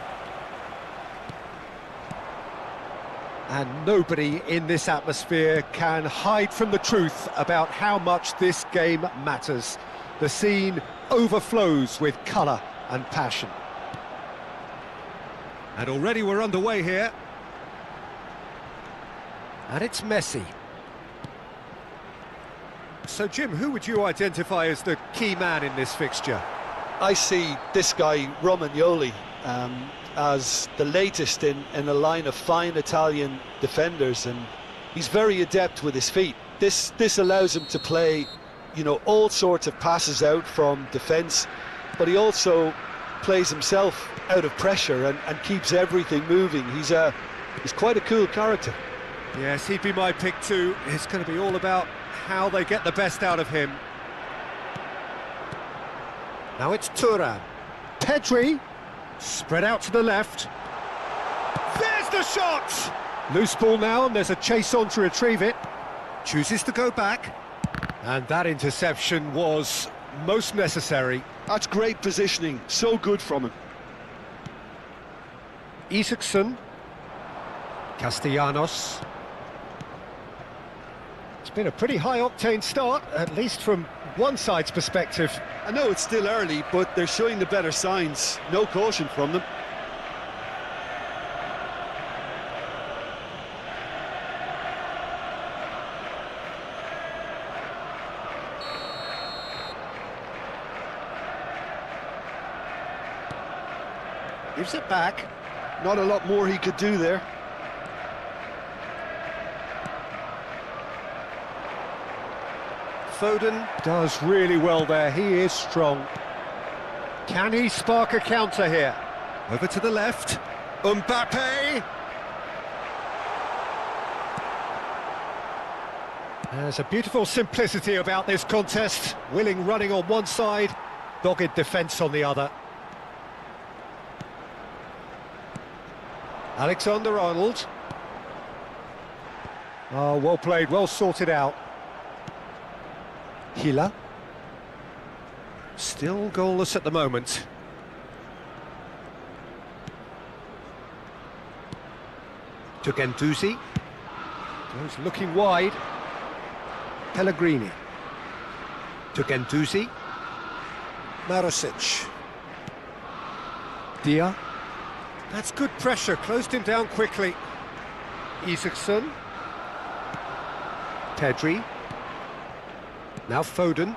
Speaker 1: And nobody in this atmosphere can hide from the truth about how much this game matters. The scene overflows with colour and passion. And already we're underway here. And it's Messi. So, Jim, who would you identify as the key man in this fixture?
Speaker 4: I see this guy, Romagnoli, as the latest in a line of fine Italian defenders, and he's very adept with his feet. This allows him to play, you know, all sorts of passes out from defence, but he also plays himself out of pressure and keeps everything moving. He's quite a cool character.
Speaker 1: Yes, he'd be my pick too. It's going to be all about how they get the best out of him. Now it's Thuram. Pedri, spread out to the left. There's the shot! Loose ball now, and there's a chase on to retrieve it. Chooses to go back. And that interception was most necessary.
Speaker 2: That's great positioning, so good from him.
Speaker 1: Isaacson. Castellanos. It's been a pretty high-octane start, at least from one side's perspective.
Speaker 2: I know it's still early, but they're showing the better signs. No caution from them.
Speaker 1: Gives it back.
Speaker 2: Not a lot more he could do there.
Speaker 1: Foden does really well there, he is strong. Can he spark a counter here? Over to the left, Mbappe! There's a beautiful simplicity about this contest. Willing running on one side, dogged defence on the other. Alexander-Arnold. Oh, well played, well sorted out. Hila. Still goalless at the moment. To Gendouzi. Goes looking wide. Pellegrini. To Gendouzi. Marusic. Dia. That's good pressure, closed him down quickly. Isaacson. Pedri. Now Foden.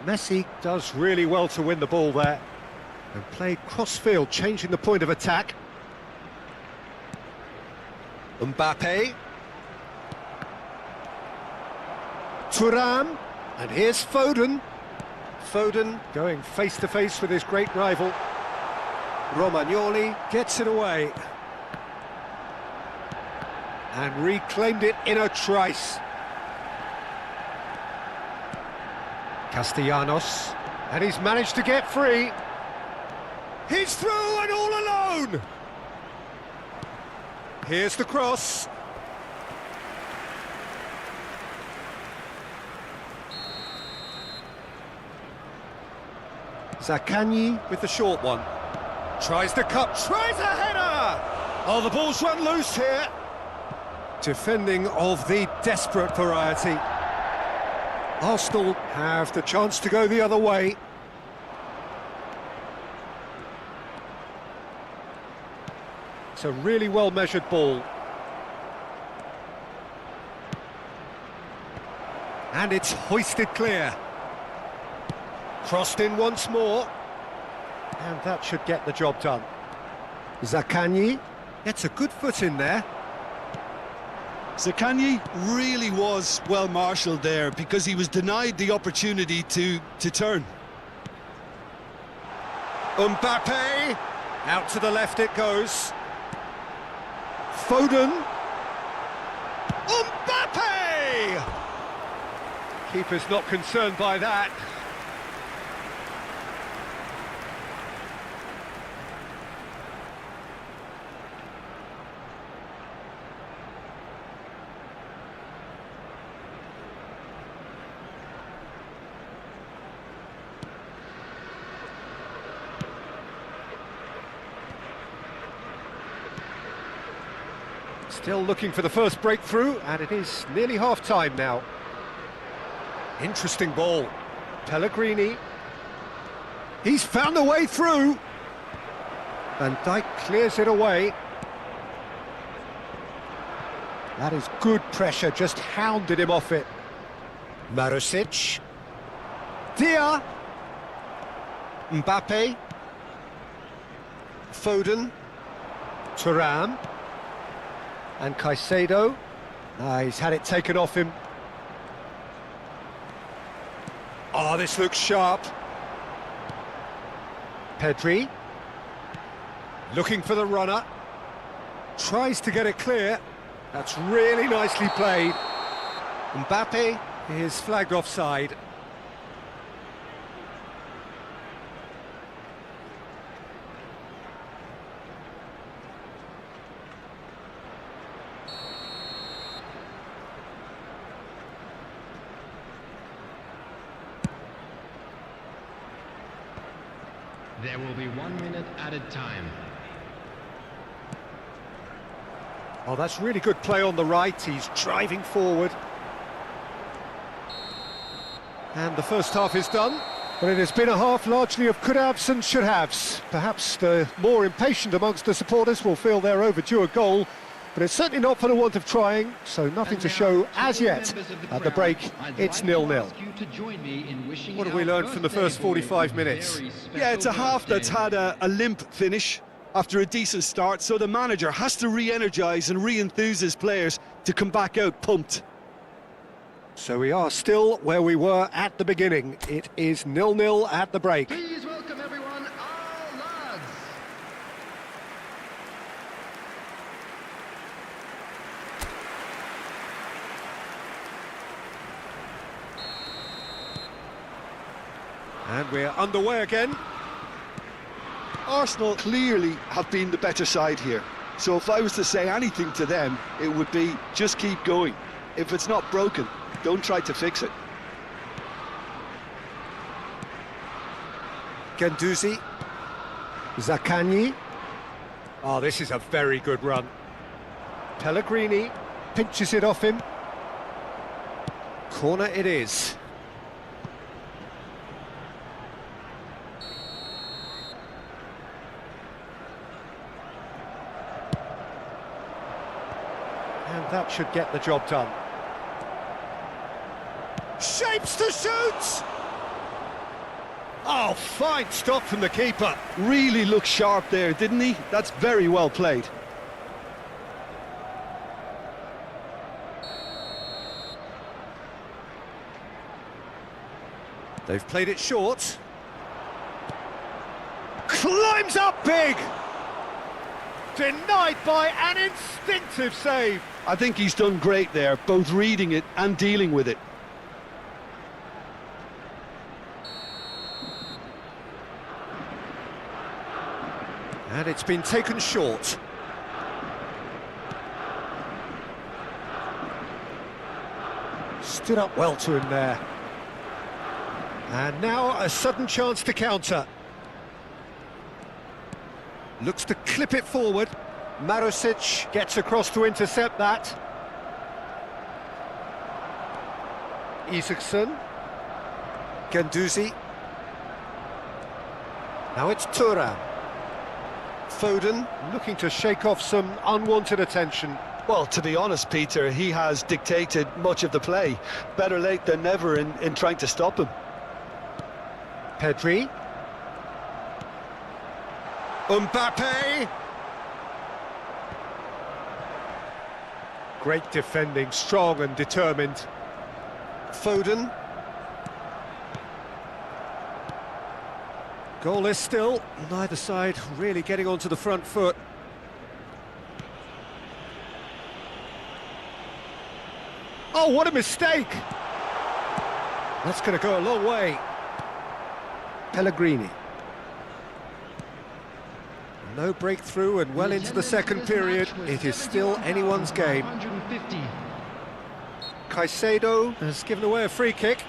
Speaker 1: Messi does really well to win the ball there. And played cross-field, changing the point of attack. Mbappe. Thuram. And here's Foden. Foden going face-to-face with his great rival. Romagnoli gets it away. And reclaimed it in a trice. Castellanos. And he's managed to get free. He's through and all alone! Here's the cross. Zaccagni with the short one. Tries the cut, tries a header! Oh, the ball's run loose here. Defending of the desperate variety. Arsenal have the chance to go the other way. It's a really well-measured ball. And it's hoisted clear. Crossed in once more. And that should get the job done. Zaccagni gets a good foot in there.
Speaker 2: Zaccagni really was well marshalled there because he was denied the opportunity to turn.
Speaker 1: Mbappe, out to the left it goes. Foden. Mbappe! Keeper's not concerned by that. Still looking for the first breakthrough, and it is nearly half-time now. Interesting ball. Pellegrini. He's found a way through. Van Dijk clears it away. That is good pressure, just hounded him off it. Marusic. Dia. Mbappe. Foden. Thuram. And Caicedo. He's had it taken off him. Oh, this looks sharp. Pedri. Looking for the runner. Tries to get it clear. That's really nicely played. Mbappe is flagged offside.
Speaker 5: There will be 1 minute added time.
Speaker 1: Oh, that's really good play on the right. He's driving forward. And the first half is done. But it has been a half largely of could-haves and should-haves. Perhaps the more impatient amongst the supporters will feel they're overdue a goal. But it's certainly not for the want of trying, so nothing to show as yet. At the break, it's 0-0. What have we learned from the first 45 minutes?
Speaker 2: Yeah, it's a half that's had a limp finish after a decent start, so the manager has to re-energise and re-enthuse his players to come back out pumped.
Speaker 1: So we are still where we were at the beginning. It is 0-0 at the break.
Speaker 5: Please welcome everyone, our lads.
Speaker 1: And we're underway again.
Speaker 2: Arsenal clearly have been the better side here. So if I was to say anything to them, it would be just keep going. If it's not broken, don't try to fix it.
Speaker 1: Guendouzi. Zaccagni. Oh, this is a very good run. Pellegrini pinches it off him. Corner it is. And that should get the job done. Shapes to shoot! Oh, fine stop from the keeper.
Speaker 2: Really looked sharp there, didn't he? That's very well played.
Speaker 1: They've played it short. Climbs up big! Denied by an instinctive save.
Speaker 2: I think he's done great there, both reading it and dealing with it.
Speaker 1: And it's been taken short. Stood up well to him there. And now a sudden chance to counter. Looks to clip it forward. Marusic gets across to intercept that. Isaacson. Guendouzi. Now it's Thuram. Foden looking to shake off some unwanted attention.
Speaker 2: Well, to be honest, Peter, he has dictated much of the play. Better late than never in trying to stop him.
Speaker 1: Pedri. Mbappe. Great defending, strong and determined. Foden. Goalless still, neither side really getting onto the front foot. Oh, what a mistake! That's going to go a long way. Pellegrini. No breakthrough and well into the second period. It is still anyone's game. Caicedo has given away a free kick.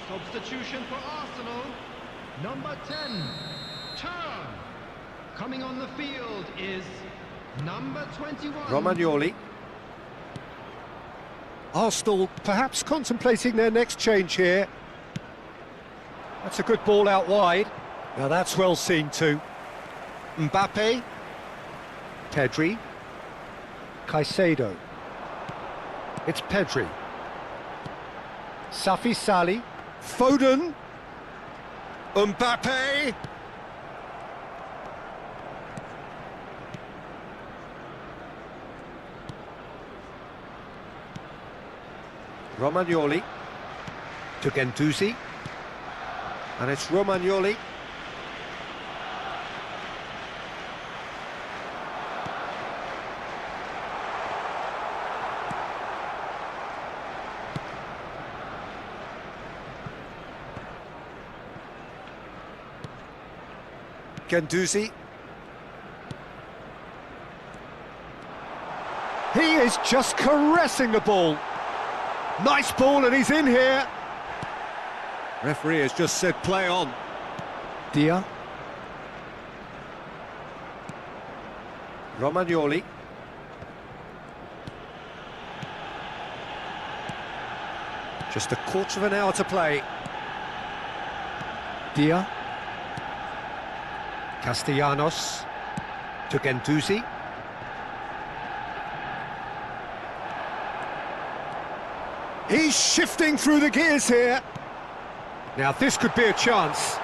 Speaker 5: Substitution for Arsenal, number 10, Thuram. Coming on the field is number 21.
Speaker 1: Romagnoli. Arsenal perhaps contemplating their next change here. That's a good ball out wide. Now that's well seen too. Mbappe. Pedri. Caicedo. It's Pedri. Safi Sali. Foden. Mbappe. Romagnoli to Guendouzi, and it's Romagnoli. Guendouzi. He is just caressing the ball. Nice ball, and he's in here. Referee has just said play on. Dia. Romagnoli. Just a quarter of an hour to play. Dia. Castellanos to Guendouzi. He's shifting through the gears here. Now this could be a chance.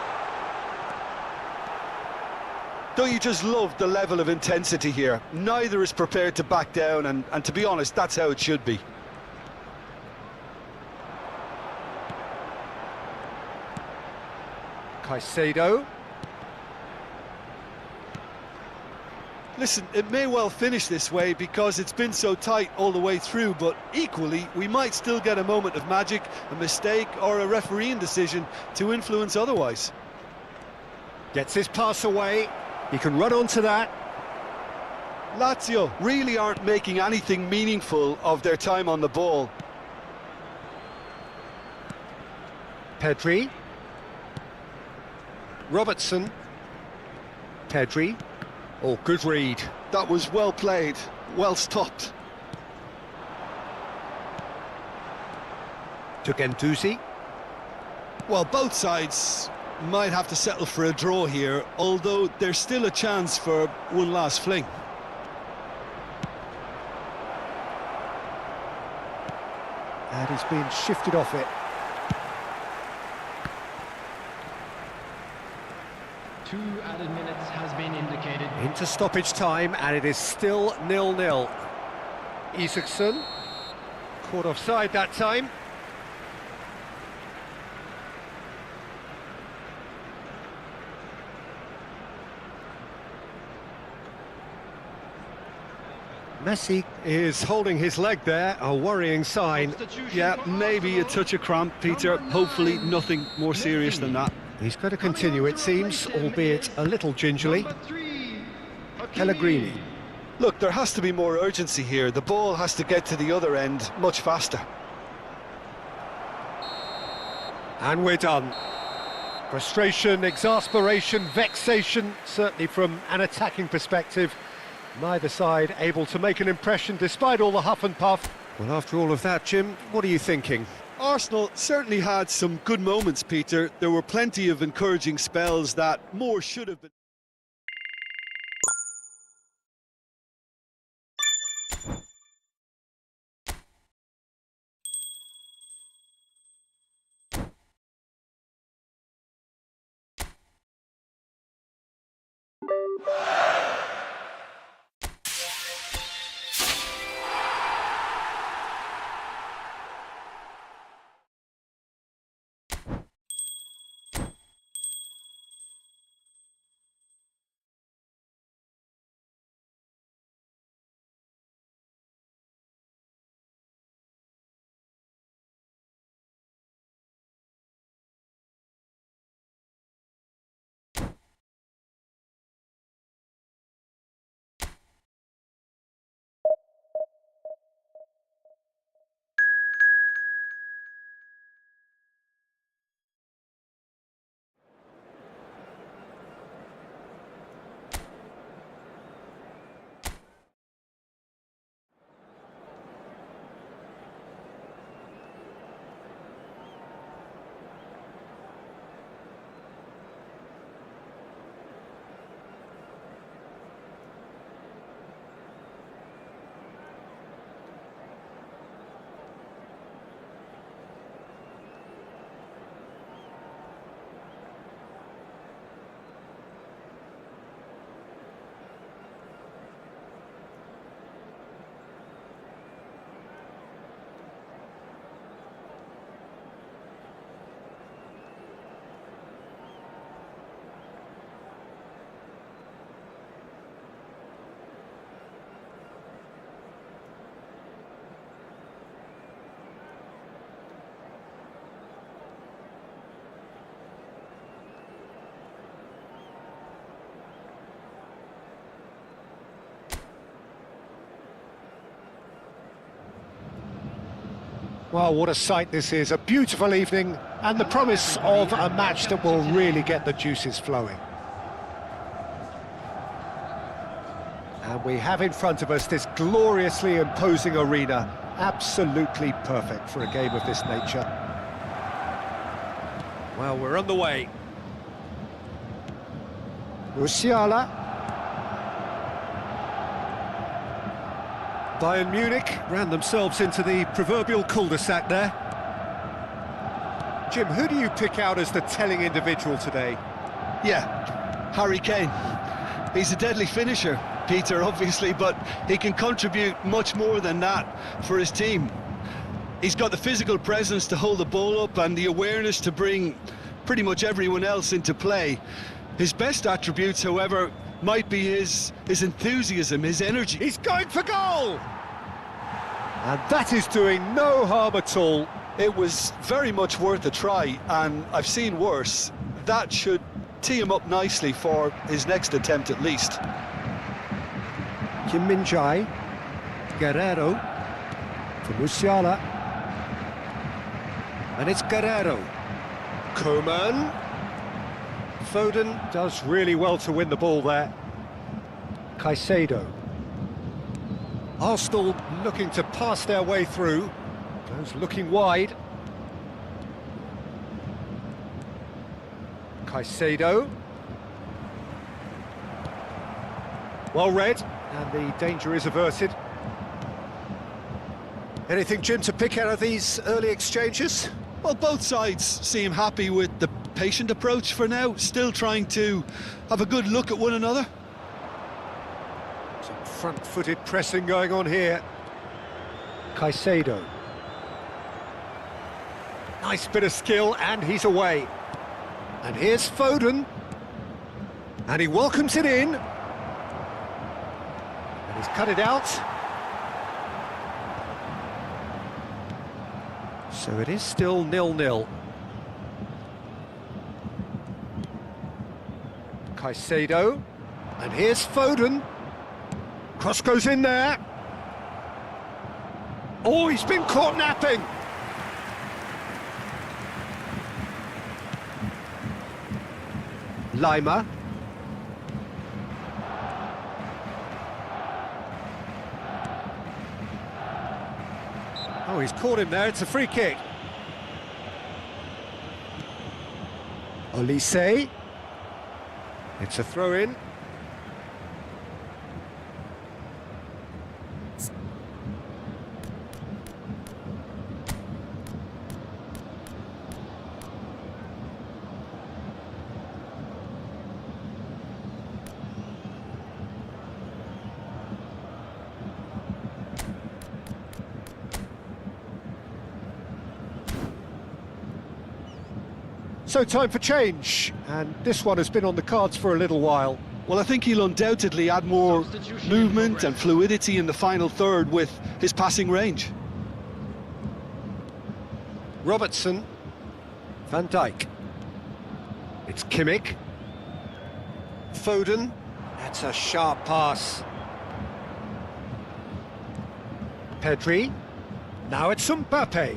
Speaker 2: Don't you just love the level of intensity here? Neither is prepared to back down, and to be honest, that's how it should be.
Speaker 1: Caicedo.
Speaker 4: Listen, it may well finish this way because it's been so tight all the way through, but equally, we might still get a moment of magic, a mistake, or a refereeing decision to influence otherwise.
Speaker 1: Gets his pass away. He can run onto that.
Speaker 4: Lazio really aren't making anything meaningful of their time on the ball.
Speaker 1: Pedri. Robertson. Pedri. Oh, good read.
Speaker 4: That was well played, well stopped.
Speaker 1: To Genduzi.
Speaker 4: Well, both sides might have to settle for a draw here, although there's still a chance for one last fling.
Speaker 1: And he's been shifted off it.
Speaker 5: 2 added minutes has been indicated.
Speaker 1: Into stoppage time, and it is still 0-0. Isaacson. Caught offside that time. Messi is holding his leg there, a worrying sign.
Speaker 4: Yeah, maybe a touch of cramp, Peter. Hopefully nothing more serious than that.
Speaker 1: He's going to continue, it seems, albeit a little gingerly.
Speaker 5: Number 3,
Speaker 1: Pellegrini.
Speaker 4: Look, there has to be more urgency here. The ball has to get to the other end much faster.
Speaker 1: And we're done. Frustration, exasperation, vexation, certainly from an attacking perspective. Neither side able to make an impression despite all the huff and puff. Well, after all of that, Jim, what are you thinking?
Speaker 4: Arsenal certainly had some good moments, Peter. There were plenty of encouraging spells that more should have been.
Speaker 1: Well, what a sight this is, a beautiful evening and the promise of a match that will really get the juices flowing. And we have in front of us this gloriously imposing arena, absolutely perfect for a game of this nature. Well, we're on the way. Musiala. Bayern Munich ran themselves into the proverbial cul-de-sac there. Jim, who do you pick out as the telling individual today?
Speaker 2: Yeah, Harry Kane. He's a deadly finisher, Peter, obviously, but he can contribute much more than that for his team. He's got the physical presence to hold the ball up and the awareness to bring pretty much everyone else into play. His best attributes, however, might be his enthusiasm, his energy.
Speaker 1: He's going for goal! And that is doing no harm at all.
Speaker 4: It was very much worth a try, and I've seen worse. That should tee him up nicely for his next attempt at least.
Speaker 1: Kim Min-jae, Guerrero, for Musiala. And it's Guerrero. Koeman. Foden does really well to win the ball there. Caicedo. Arsenal looking to pass their way through. Goes looking wide. Caicedo. Well read, and the danger is averted. Anything, Jim, to pick out of these early exchanges?
Speaker 2: Well, both sides seem happy with the patient approach for now, still trying to have a good look at one another.
Speaker 1: Some front-footed pressing going on here. Caicedo. Nice bit of skill, and he's away. And here's Foden. And he welcomes it in. And he's cut it out. So it is still 0-0. Caicedo. And here's Foden. Cross goes in there. Oh, he's been caught napping. Lima. Oh, he's caught him there, it's a free kick. Olise. It's a throw-in. So time for change, and this one has been on the cards for a little while.
Speaker 2: Well, I think he'll undoubtedly add more movement and fluidity in the final third with his passing range.
Speaker 1: Robertson. Van Dijk. It's Kimmich. Foden. That's a sharp pass. Pedri. Now it's Mbappe.